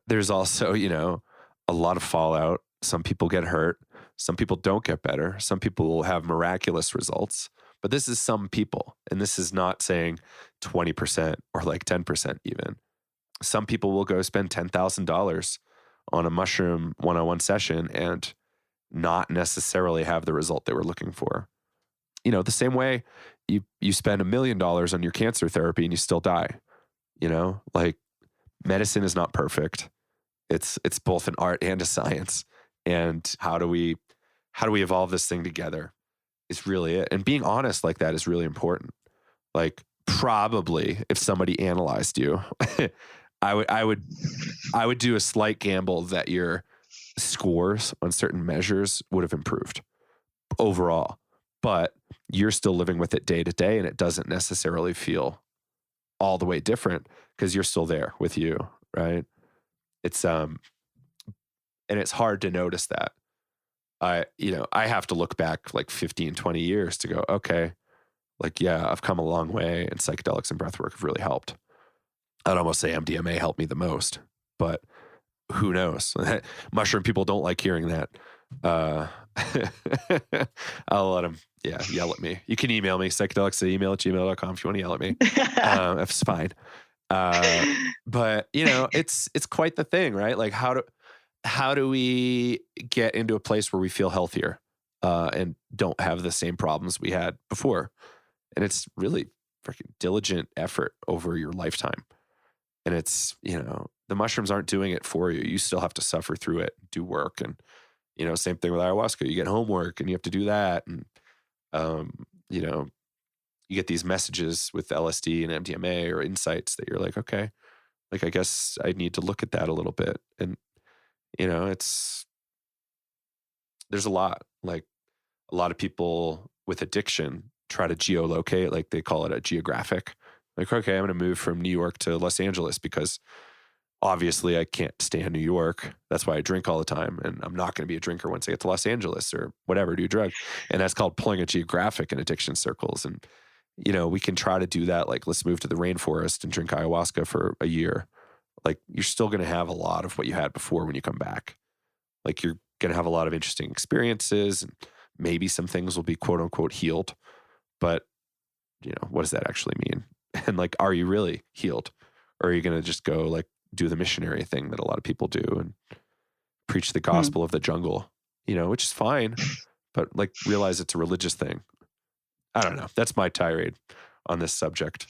there's also, you know, a lot of fallout. Some people get hurt. Some people don't get better. Some people will have miraculous results. But this is some people. And this is not saying 20% or like 10% even. Some people will go spend $10,000 on a mushroom one-on-one session and not necessarily have the result they were looking for. You know, the same way you spend $1 million on your cancer therapy and you still die. You know, like, medicine is not perfect. It's both an art and a science. And how do we evolve this thing together is really it. And being honest like that is really important. Like, probably if somebody analyzed you, I would do a slight gamble that your scores on certain measures would have improved overall. But you're still living with it day to day, and it doesn't necessarily feel all the way different because you're still there with you, right? It's and it's hard to notice that. I have to look back like 15, 20 years to go, okay, like, yeah, I've come a long way, and psychedelics and breathwork have really helped. I'd almost say MDMA helped me the most, but who knows? Mushroom people don't like hearing that. I'll let them, yell at me. You can email me, psychedelics@email@gmail.com if you want to yell at me. That's fine. But you know, it's quite the thing, right? Like, how do we get into a place where we feel healthier and don't have the same problems we had before? And it's really freaking diligent effort over your lifetime. And it's, you know, the mushrooms aren't doing it for you. You still have to suffer through it, do work. And, you know, same thing with ayahuasca. You get homework and you have to do that. And, you know, you get these messages with LSD and MDMA or insights that you're like, okay, like, I guess I need to look at that a little bit. And, you know, there's a lot of people with addiction try to geolocate, like they call it a geographic. Like, okay, I'm going to move from New York to Los Angeles because obviously I can't stand New York. That's why I drink all the time. And I'm not going to be a drinker once I get to Los Angeles or whatever, do drugs. And that's called pulling a geographic in addiction circles. And, you know, we can try to do that. Like, let's move to the rainforest and drink ayahuasca for a year. Like, you're still going to have a lot of what you had before when you come back. Like, you're going to have a lot of interesting experiences, and maybe some things will be quote unquote healed. But, you know, what does that actually mean? And like, are you really healed? Or are you going to just go like do the missionary thing that a lot of people do and preach the gospel of the jungle, you know, which is fine, but like, realize it's a religious thing. I don't know. That's my tirade on this subject.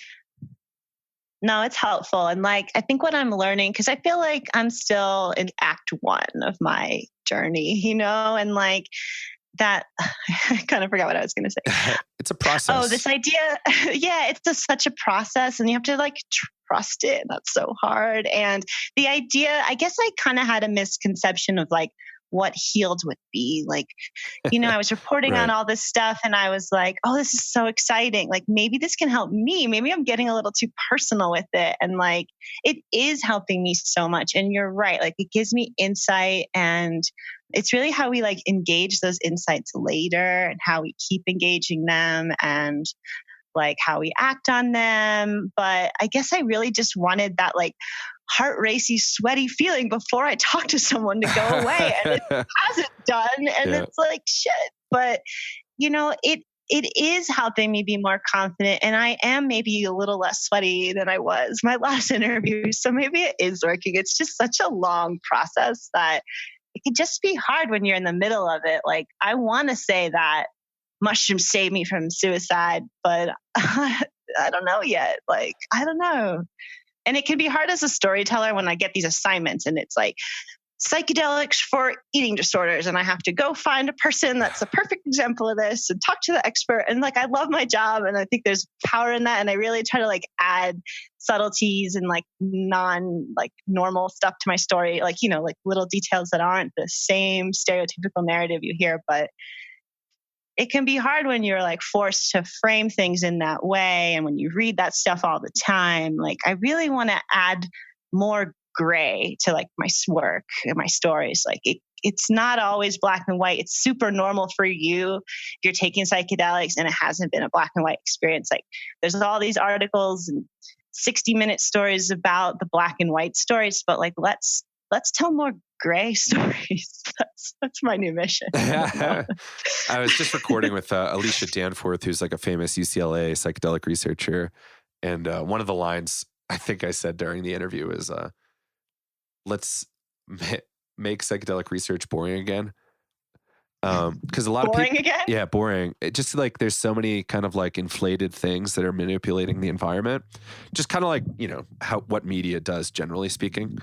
No, it's helpful. And like, I think what I'm learning, because I feel like I'm still in act 1 of my journey, you know, and like that, I kind of forgot what I was going to say. It's a process. Oh, this idea. Yeah, it's just such a process, and you have to like trust it. That's so hard. And the idea, I guess I kind of had a misconception of like what healed would be. Like, you know, I was reporting Right. on all this stuff, and I was like, oh, this is so exciting. Like, maybe this can help me. Maybe I'm getting a little too personal with it. And like, it is helping me so much. And you're right. Like, it gives me insight, and it's really how we like engage those insights later, and how we keep engaging them, and like how we act on them. But I guess I really just wanted that like heart racy, sweaty feeling before I talk to someone to go away. And it hasn't done. And it's like, shit. But, you know, it is helping me be more confident. And I am maybe a little less sweaty than I was my last interview. So maybe it is working. It's just such a long process that it can just be hard when you're in the middle of it. Like, I want to say that mushrooms saved me from suicide, but I don't know yet. Like, I don't know. And it can be hard as a storyteller when I get these assignments and it's like, psychedelics for eating disorders. And I have to go find a person that's a perfect example of this and talk to the expert. And like, I love my job. And I think there's power in that. And I really try to like add subtleties and like normal stuff to my story. Like, you know, like little details that aren't the same stereotypical narrative you hear, but it can be hard when you're like forced to frame things in that way. And when you read that stuff all the time, like I really want to add more gray to like my work and my stories. Like it's not always black and white. It's super normal for you if you're taking psychedelics and it hasn't been a black and white experience. Like there's all these articles and 60-minute stories about the black and white stories, but like let's tell more gray stories. That's my new mission. I was just recording with Alicia Danforth, who's like a famous UCLA psychedelic researcher. And one of the lines I think I said during the interview is, let's make psychedelic research boring again. Because a lot of people, again? Yeah, boring. It just like there's so many kind of like inflated things that are manipulating the environment. Just kind of like, you know, what media does, generally speaking.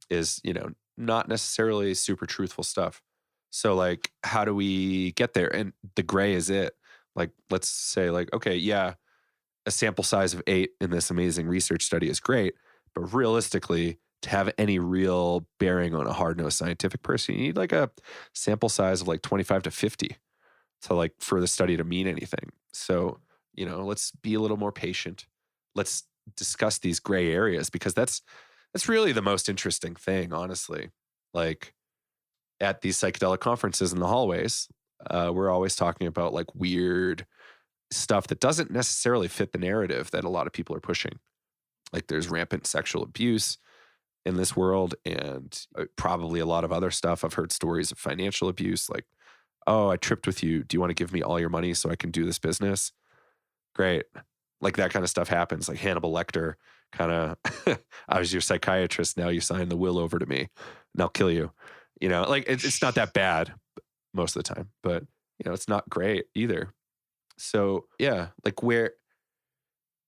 Is, you know, not necessarily super truthful stuff. So like, how do we get there? And the gray is it. Like, let's say like, okay, yeah, a sample size of 8 in this amazing research study is great, but realistically, to have any real bearing on a hard-nosed scientific person, you need like a sample size of like 25 to 50 to like for the study to mean anything. So, you know, let's be a little more patient. Let's discuss these gray areas because that's really the most interesting thing, honestly. Like at these psychedelic conferences in the hallways, we're always talking about like weird stuff that doesn't necessarily fit the narrative that a lot of people are pushing. Like there's rampant sexual abuse in this world and probably a lot of other stuff. I've heard stories of financial abuse, like, oh, I tripped with you. Do you want to give me all your money so I can do this business? Great. Like that kind of stuff happens. Like Hannibal Lecter kind of, I was your psychiatrist. Now you sign the will over to me and I'll kill you. You know, like it's not that bad most of the time, but you know, it's not great either. So yeah, like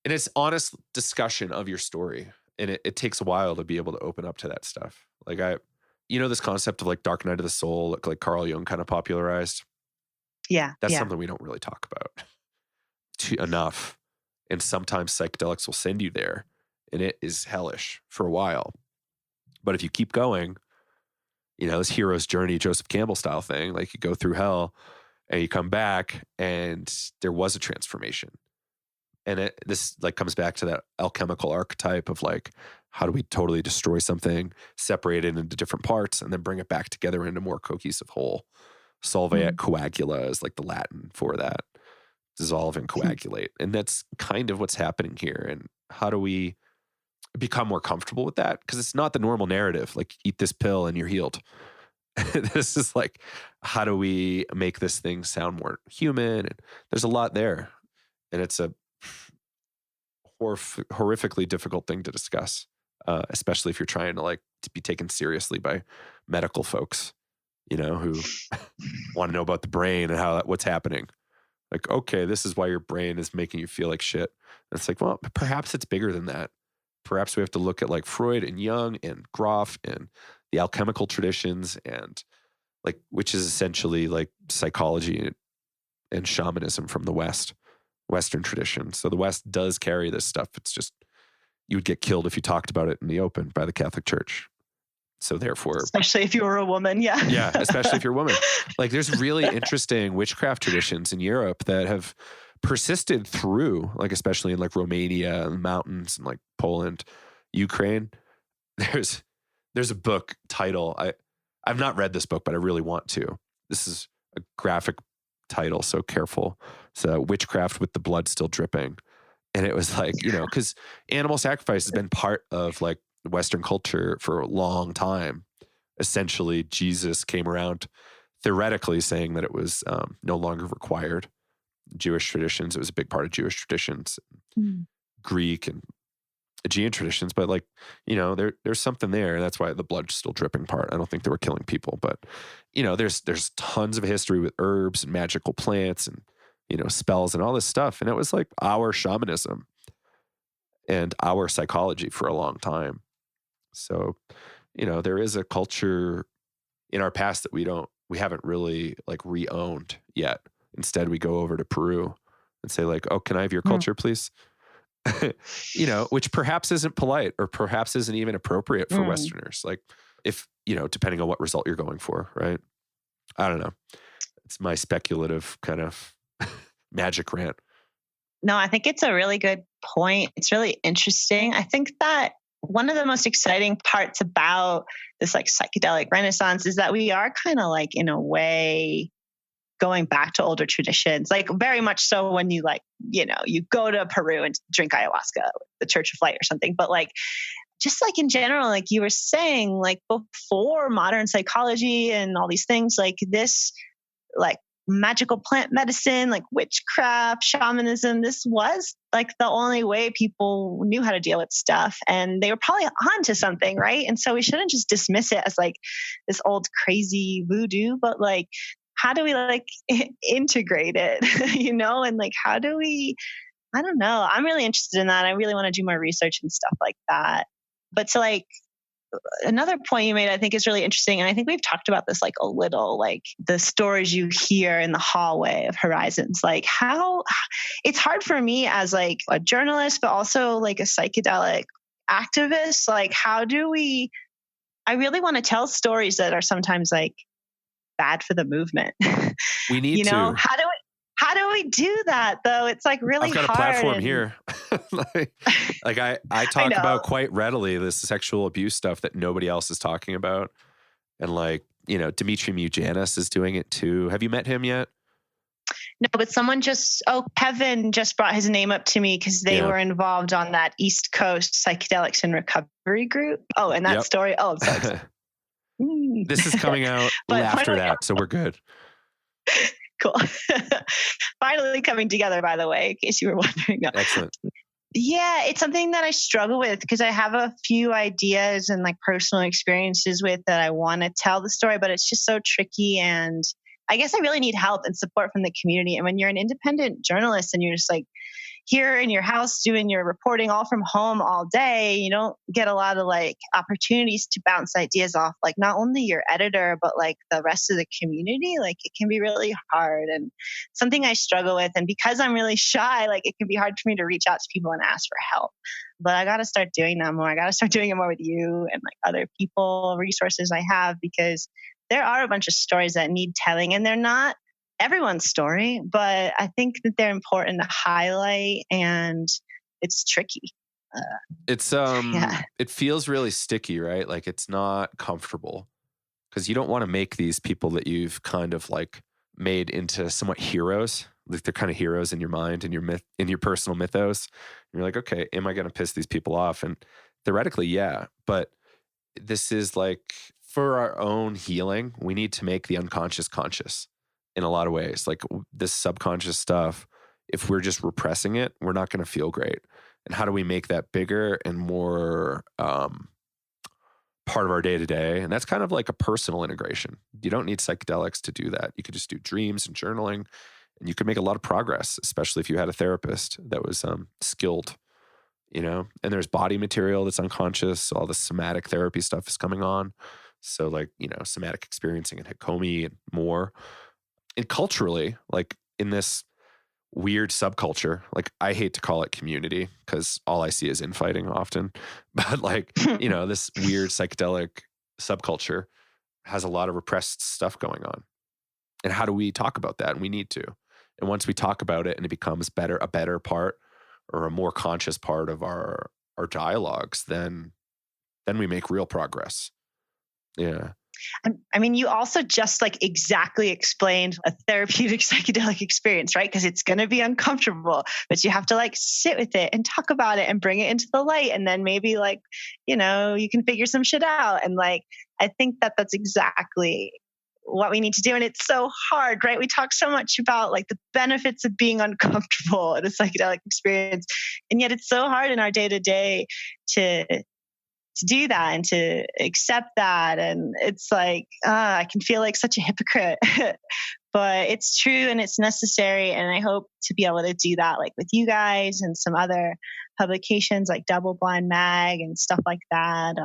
and it's honest discussion of your story. And it takes a while to be able to open up to that stuff. Like you know, this concept of like dark night of the soul, like Carl Jung kind of popularized. Yeah. That's something we don't really talk about enough. And sometimes psychedelics will send you there and it is hellish for a while. But if you keep going, you know, this hero's journey, Joseph Campbell style thing, like you go through hell and you come back and there was a transformation. And this like comes back to that alchemical archetype of like, how do we totally destroy something, separate it into different parts, and then bring it back together into a more cohesive whole. Solve et coagula is like the Latin for that. Dissolve and coagulate. And that's kind of what's happening here. And how do we become more comfortable with that? Because it's not the normal narrative, like eat this pill and you're healed. This is like, how do we make this thing sound more human? And there's a lot there. And it's a horrifically difficult thing to discuss, especially if you're trying to like to be taken seriously by medical folks, you know, who want to know about the brain and what's happening. Like, okay, this is why your brain is making you feel like shit. And it's like, well, perhaps it's bigger than that. Perhaps we have to look at like Freud and Jung and Groff and the alchemical traditions and like, which is essentially like psychology and shamanism from the Western tradition. So the West does carry this stuff. It's just, you would get killed if you talked about it in the open by the Catholic Church. So therefore, especially if you were a woman, yeah. Yeah, especially if you're a woman. Like there's really interesting witchcraft traditions in Europe that have persisted through, like especially in like Romania and the mountains and like Poland, Ukraine. There's a book title. I've not read this book, but I really want to. This is a graphic title, so careful. It's Witchcraft with the Blood Still Dripping. And it was like, you know, because animal sacrifice has been part of like Western culture for a long time. Essentially, Jesus came around theoretically saying that it was no longer required. Jewish traditions, it was a big part of Jewish traditions, Greek and Aegean traditions. But like, you know, there's something there. And that's why the blood's still dripping part. I don't think they were killing people, but you know, there's tons of history with herbs and magical plants and, you know, spells and all this stuff. And it was like our shamanism and our psychology for a long time. So there is a culture in our past that we haven't really like re-owned yet. Instead, we go over to Peru and say like, oh, can I have your culture, please? Which perhaps isn't polite or perhaps isn't even appropriate for Westerners. Like if, depending on what result you're going for, right? I don't know. It's my speculative kind of magic rant. No, I think it's a really good point. It's really interesting. I think that one of the most exciting parts about this like psychedelic renaissance is that we are kind of like in a way going back to older traditions, like very much so when you like, you go to Peru and drink ayahuasca, the Church of Light or something. But like, just like in general, like you were saying, like before modern psychology and all these things, like this, like magical plant medicine, like witchcraft, shamanism, this was like the only way people knew how to deal with stuff. And they were probably onto something, right? And so we shouldn't just dismiss it as like this old crazy voodoo, but like, how do we like integrate it, and like, how do we, I don't know. I'm really interested in that. I really want to do more research and stuff like that. But to like, another point you made, I think is really interesting. And I think we've talked about this like a little, like the stories you hear in the hallway of Horizons, like how it's hard for me as like a journalist, but also like a psychedelic activist. Like, I really want to tell stories that are sometimes like bad for the movement. We need to. How do we do that though? It's like really hard. I've got a platform here. like I talk about quite readily this sexual abuse stuff that nobody else is talking about. And like, Dimitri Mujanis is doing it too. Have you met him yet? No, but Kevin just brought his name up to me because they were involved on that East Coast Psychedelics and Recovery group. Oh, and that story. Oh, I'm sorry. This is coming out after that, so we're good. Cool. Finally coming together, by the way, in case you were wondering. Excellent. Yeah, it's something that I struggle with because I have a few ideas and like personal experiences with that I want to tell the story, but it's just so tricky. And I guess I really need help and support from the community. And when you're an independent journalist and you're just like here in your house doing your reporting all from home all day, you don't get a lot of like opportunities to bounce ideas off like not only your editor, but like the rest of the community. Like it can be really hard and something I struggle with. And because I'm really shy, like it can be hard for me to reach out to people and ask for help. But I got to start doing that more. I got to start doing it more with you and like other people, resources I have, because there are a bunch of stories that need telling and they're not everyone's story, but I think that they're important to highlight and it's tricky. It feels really sticky, right? Like it's not comfortable because you don't want to make these people that you've kind of like made into somewhat heroes. Like they're kind of heroes in your mind and in your personal mythos. And you're like, okay, am I going to piss these people off? And theoretically, yeah, but this is like for our own healing, we need to make the unconscious conscious. In a lot of ways, like this subconscious stuff, if we're just repressing it, we're not going to feel great. And how do we make that bigger and more part of our day to day? And that's kind of like a personal integration. You don't need psychedelics to do that. You could just do dreams and journaling, and you could make a lot of progress, especially if you had a therapist that was skilled, And there's body material that's unconscious. All the somatic therapy stuff is coming on. So like, somatic experiencing and Hakomi and more. And culturally, like in this weird subculture, like I hate to call it community because all I see is infighting often, but like, this weird psychedelic subculture has a lot of repressed stuff going on. And how do we talk about that? And we need to. And once we talk about it and it becomes a better part or a more conscious part of our dialogues, then we make real progress. Yeah. I mean, you also just like exactly explained a therapeutic psychedelic experience, right? Because it's going to be uncomfortable, but you have to like sit with it and talk about it and bring it into the light. And then maybe like, you can figure some shit out. And like, I think that that's exactly what we need to do. And it's so hard, right? We talk so much about like the benefits of being uncomfortable in a psychedelic experience. And yet it's so hard in our day to day to do that and to accept that. And it's like, I can feel like such a hypocrite, but it's true and it's necessary. And I hope to be able to do that like with you guys and some other publications like Double Blind Mag and stuff like that.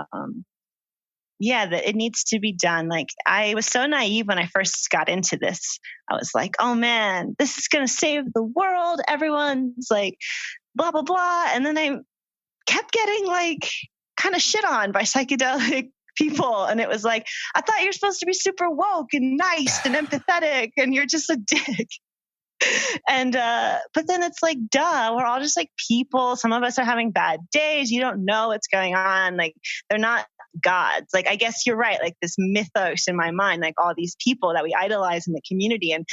that it needs to be done. Like, I was so naive when I first got into this. I was like, oh man, this is going to save the world. Everyone's like, blah, blah, blah. And then I kept getting like kind of shit on by psychedelic people. And it was like, I thought you're supposed to be super woke and nice and empathetic, and you're just a dick. And but then it's like, duh, we're all just like people. Some of us are having bad days. You don't know what's going on. Like, they're not gods. Like, I guess you're right. Like, this mythos in my mind, like all these people that we idolize in the community. And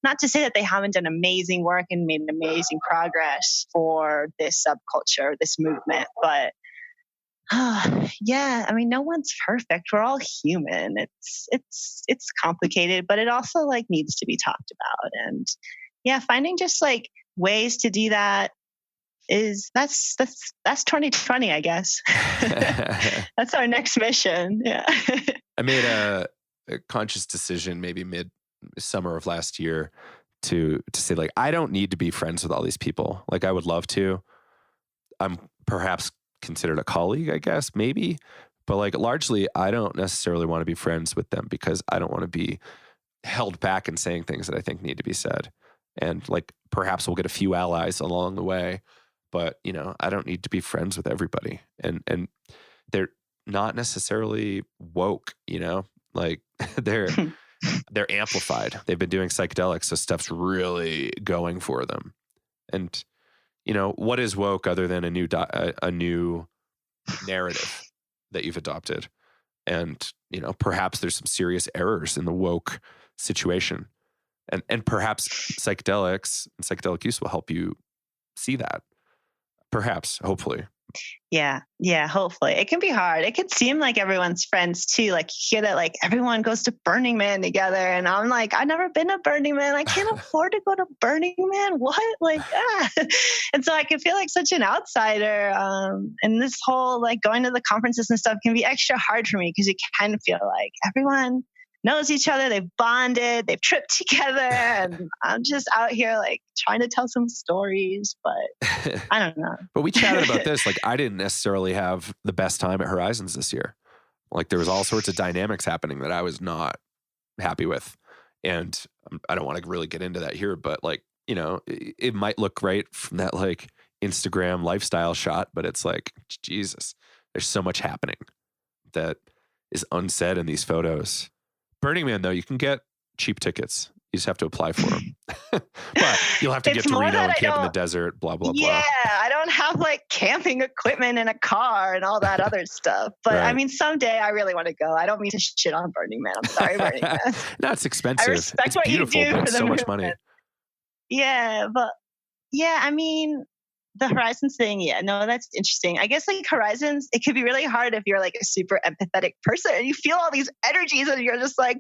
not to say that they haven't done amazing work and made amazing progress for this subculture, this movement, but yeah, I mean, no one's perfect. We're all human. It's complicated, but it also like needs to be talked about. And yeah, finding just like ways to do that that's 2020, I guess. That's our next mission. Yeah. I made a conscious decision maybe mid-summer of last year to say, like, I don't need to be friends with all these people. Like, I would love to. I'm perhaps considered a colleague, I guess, maybe. But like, largely, I don't necessarily want to be friends with them because I don't want to be held back in saying things that I think need to be said. And like, perhaps we'll get a few allies along the way, but you know, I don't need to be friends with everybody. And they're not necessarily woke, you know, like they're amplified. They've been doing psychedelics, so stuff's really going for them. And you know, what is woke other than a new narrative that you've adopted? And, you know, perhaps there's some serious errors in the woke situation. And perhaps psychedelics and psychedelic use will help you see that. Perhaps, hopefully. Yeah, hopefully. It can be hard. It can seem like everyone's friends too. Like, you hear that like everyone goes to Burning Man together, and I'm like, I've never been to Burning Man. I can't afford to go to Burning Man. What? Like, And so I can feel like such an outsider. And this whole like going to the conferences and stuff can be extra hard for me because you can feel like everyone knows each other, they've bonded, they've tripped together, and I'm just out here like trying to tell some stories, but I don't know. But we chatted about this. Like, I didn't necessarily have the best time at Horizons this year. Like, there was all sorts of dynamics happening that I was not happy with. And I don't want to really get into that here, but like, you know, it might look great from that like Instagram lifestyle shot, but it's like, Jesus, there's so much happening that is unsaid in these photos. Burning Man, though, you can get cheap tickets. You just have to apply for them. But you'll have to get to Reno and camp in the desert, blah, blah, blah. Yeah, I don't have like camping equipment in a car and all that other stuff. But right. I mean, someday I really want to go. I don't mean to shit on Burning Man. I'm sorry, Burning Man. No, it's expensive. I respect it's what beautiful, you do but it's so much money. Yeah, but yeah, I mean, the Horizons thing, yeah, no, that's interesting. I guess like Horizons, it could be really hard if you're like a super empathetic person and you feel all these energies and you're just like,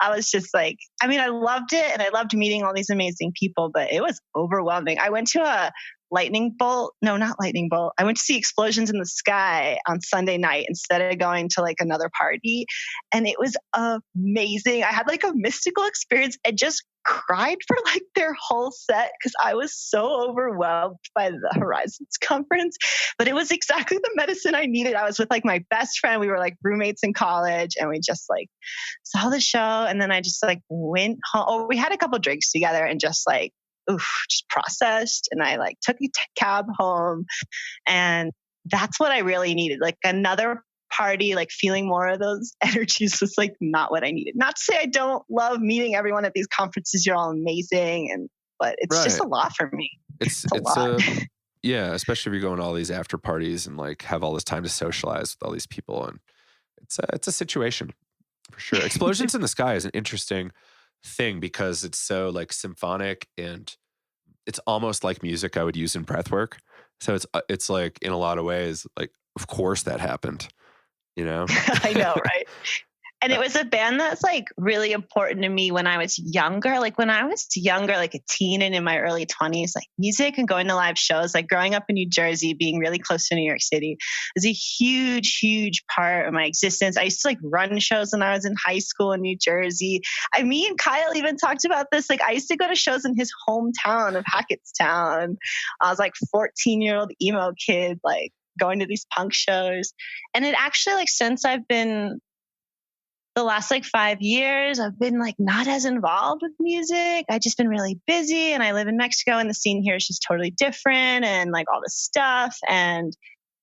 I was just like, I mean, I loved it and I loved meeting all these amazing people, but it was overwhelming. I went to a lightning bolt. No, not lightning bolt. I went to see explosions in the sky on Sunday night instead of going to like another party. And it was amazing. I had like a mystical experience and just cried for like their whole set because I was so overwhelmed by the Horizons conference. But it was exactly the medicine I needed. I was with like my best friend. We were like roommates in college and we just like saw the show. And then I just like went home. Oh, we had a couple drinks together and just like, just processed. And I like took a cab home. And that's what I really needed. Like another party, like feeling more of those energies was like not what I needed. Not to say I don't love meeting everyone at these conferences. You're all amazing. But it's just a lot for me. It's a lot. Yeah, especially if you're going to all these after parties and like have all this time to socialize with all these people. And it's a situation for sure. Explosions in the Sky is an interesting thing because it's so like symphonic and it's almost like music I would use in breath work. So it's like in a lot of ways, like, of course that happened, you know? I know, right? And it was a band that's like really important to me when I was younger. Like when I was younger, like a teen and in my early 20s, like music and going to live shows, like growing up in New Jersey, being really close to New York City was a huge, huge part of my existence. I used to like run shows when I was in high school in New Jersey. I mean, Kyle even talked about this. Like I used to go to shows in his hometown of Hackettstown. I was like 14-year-old emo kid, like going to these punk shows. And it actually, like, since I've been the last like 5 years, I've been like not as involved with music. I've just been really busy, and I live in Mexico, and the scene here is just totally different, and like all this stuff. And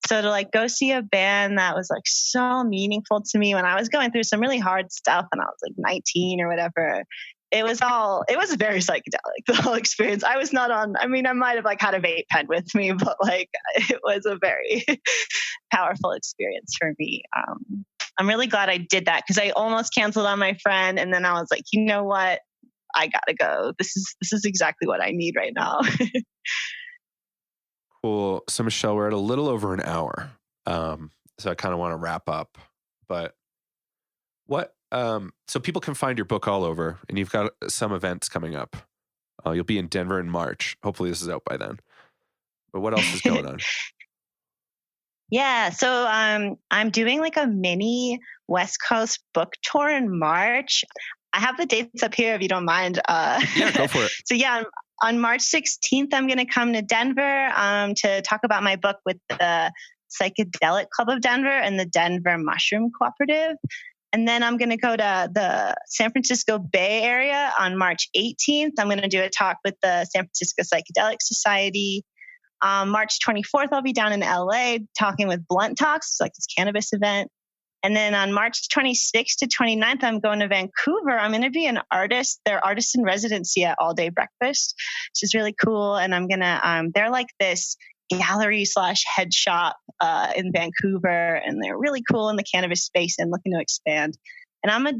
so to like go see a band that was like so meaningful to me when I was going through some really hard stuff and I was like 19 or whatever, it was very psychedelic, the whole experience. I was not on, I mean, I might have like had a vape pen with me, but like it was a very powerful experience for me. I'm really glad I did that because I almost canceled on my friend. And then I was like, you know what? I gotta go. This is exactly what I need right now. Cool. So Michelle, we're at a little over an hour. So I kind of want to wrap up, but so people can find your book all over, and you've got some events coming up. You'll be in Denver in March. Hopefully this is out by then. But what else is going on? Yeah, so I'm doing like a mini West Coast book tour in March. I have the dates up here if you don't mind. Yeah, go for it. So yeah, on March 16th, I'm going to come to Denver to talk about my book with the Psychedelic Club of Denver and the Denver Mushroom Cooperative. And then I'm going to go to the San Francisco Bay Area on March 18th. I'm going to do a talk with the San Francisco Psychedelic Society. March 24th, I'll be down in LA talking with Blunt Talks, like this cannabis event. And then on March 26th to 29th, I'm going to Vancouver. I'm going to be an artist. They're artists in residency at All Day Breakfast, which is really cool. And I'm going to, they're like this gallery/head shop in Vancouver. And they're really cool in the cannabis space and looking to expand. And I'm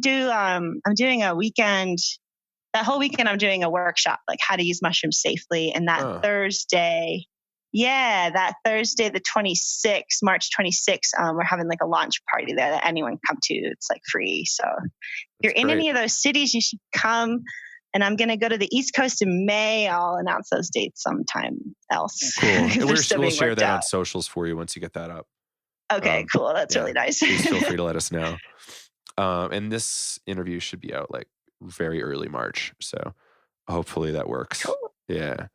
doing a weekend. That whole weekend, I'm doing a workshop, like how to use mushrooms safely. And that Thursday, the 26th, March 26th, we're having like a launch party there that anyone can come to. It's like free. So if you're in any of those cities, you should come. And I'm going to go to the East Coast in May. I'll announce those dates sometime else. Cool. We'll share that on socials for you once you get that up. Okay, cool. That's really nice. Please feel free to let us know. And this interview should be out like very early March. So hopefully that works. Cool. Yeah.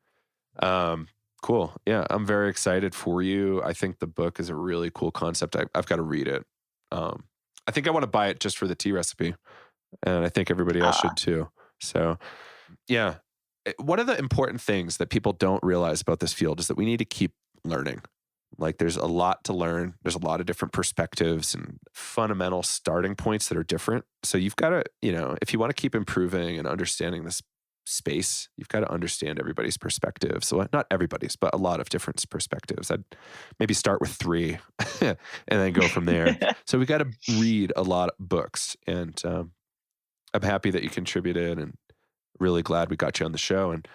Cool. Yeah. I'm very excited for you. I think the book is a really cool concept. I've got to read it. I think I want to buy it just for the tea recipe. And I think everybody else should too. So yeah. One of the important things that people don't realize about this field is that we need to keep learning. Like there's a lot to learn. There's a lot of different perspectives and fundamental starting points that are different. So you've got to, if you want to keep improving and understanding this space, you've got to understand everybody's perspective. So not everybody's, but a lot of different perspectives. I'd maybe start with 3 and then go from there. So we got to read a lot of books, and I'm happy that you contributed and really glad we got you on the show. And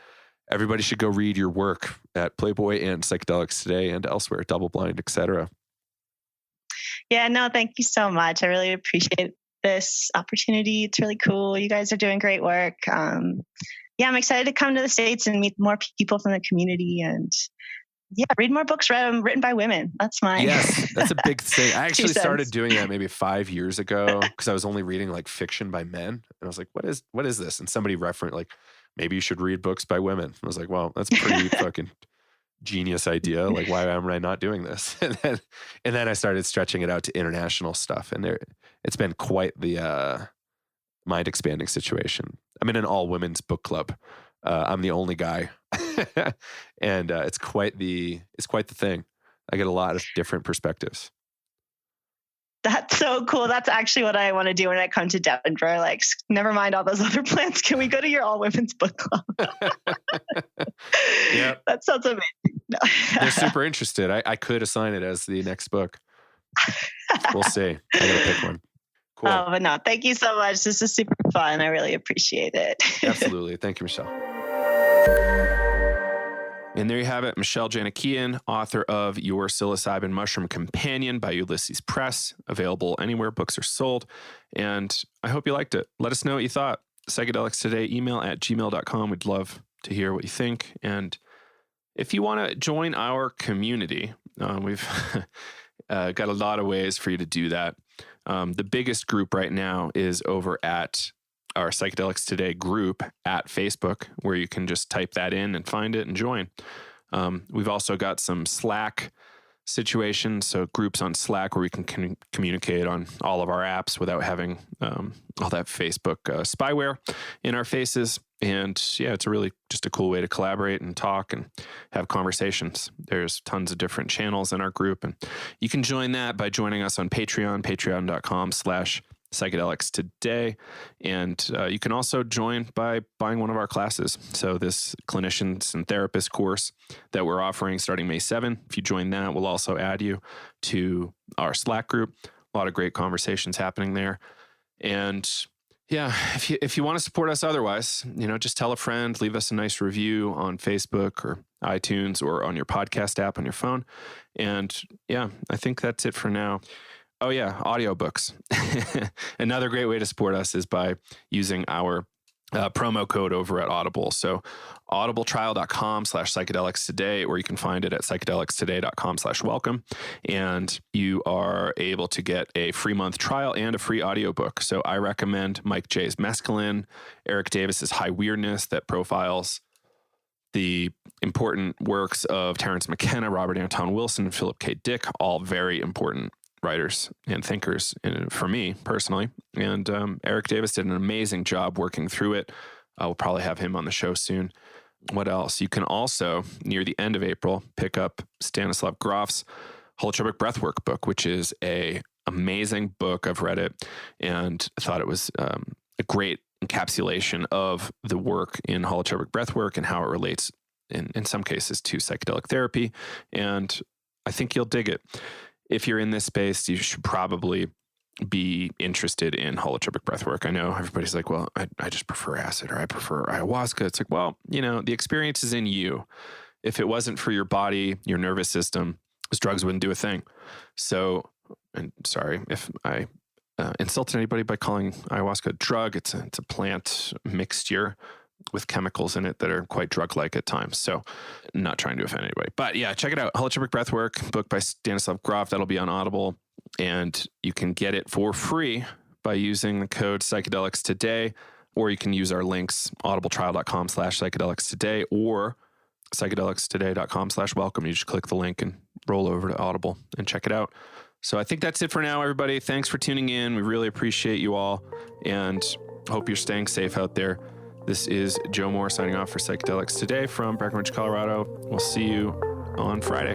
everybody should go read your work at Playboy and Psychedelics Today and elsewhere, Double Blind, etc. Yeah, no, thank you so much. I really appreciate this opportunity. It's really cool. You guys are doing great work. I'm excited to come to the States and meet more people from the community, and read more books written by women. That's that's a big thing. I actually started doing that maybe 5 years ago because I was only reading like fiction by men. And I was like, what is this? And somebody referenced like, maybe you should read books by women. I was like, well, that's a pretty fucking genius idea. Like, why am I not doing this? And then I started stretching it out to international stuff. And it's been quite the mind expanding situation. I'm in an all women's book club. I'm the only guy. And it's quite the thing. I get a lot of different perspectives. That's so cool. That's actually what I want to do when I come to Denver. Like, never mind all those other plans. Can we go to your all women's book club? Yeah. That sounds amazing. No. They're super interested. I could assign it as the next book. We'll see. I gotta pick one. Cool. Oh, but no, thank you so much. This is super fun. I really appreciate it. Absolutely. Thank you, Michelle. And there you have it, Michelle Janikian, author of Your Psilocybin Mushroom Companion by Ulysses Press, available anywhere books are sold. And I hope you liked it. Let us know what you thought. Psychedelics Today email at gmail.com. We'd love to hear what you think. And if you want to join our community, we've got a lot of ways for you to do that. The biggest group right now is over at our Psychedelics Today group at Facebook, where you can just type that in and find it and join. We've also got some Slack situation. So groups on Slack where we can communicate on all of our apps without having all that Facebook spyware in our faces. And yeah, it's really just a cool way to collaborate and talk and have conversations. There's tons of different channels in our group, and you can join that by joining us on Patreon, patreon.com/psychedelics today. And you can also join by buying one of our classes. So this clinicians and therapists course that we're offering starting May 7, if you join that, we'll also add you to our Slack group. A lot of great conversations happening there. And yeah, if you want to support us otherwise, just tell a friend, leave us a nice review on Facebook or iTunes or on your podcast app on your phone. And yeah, I think that's it for now. Oh yeah, audiobooks. Another great way to support us is by using our promo code over at Audible. So audibletrial.com/psychedelics today, or you can find it at psychedelicstoday.com/welcome. And you are able to get a free month trial and a free audiobook. So I recommend Mike J's Mescaline, Eric Davis's High Weirdness that profiles the important works of Terence McKenna, Robert Anton Wilson, and Philip K. Dick, all very important writers and thinkers for me personally. And Eric Davis did an amazing job working through it. We'll probably have him on the show soon. What else? You can also, near the end of April, pick up Stanislav Grof's Holotropic Breathwork book, which is a amazing book. I've read it and I thought it was a great encapsulation of the work in holotropic breathwork and how it relates in some cases to psychedelic therapy. And I think you'll dig it. If you're in this space, you should probably be interested in holotropic breathwork. I know everybody's like, well, I just prefer acid or I prefer ayahuasca. It's like, well, the experience is in you. If it wasn't for your body, your nervous system, those drugs wouldn't do a thing. So, and sorry if I insulted anybody by calling ayahuasca a drug. It's a plant mixture with chemicals in it that are quite drug-like at times. So not trying to offend anybody. But yeah, check it out. Holotropic Breathwork, book by Stanislav Grof. That'll be on Audible. And you can get it for free by using the code Psychedelics today, or you can use our links, audibletrial.com/psychedelics today or psychedelicstoday.com/welcome. You just click the link and roll over to Audible and check it out. So I think that's it for now, everybody. Thanks for tuning in. We really appreciate you all and hope you're staying safe out there. This is Joe Moore signing off for Psychedelics Today from Breckenridge, Colorado. We'll see you on Friday.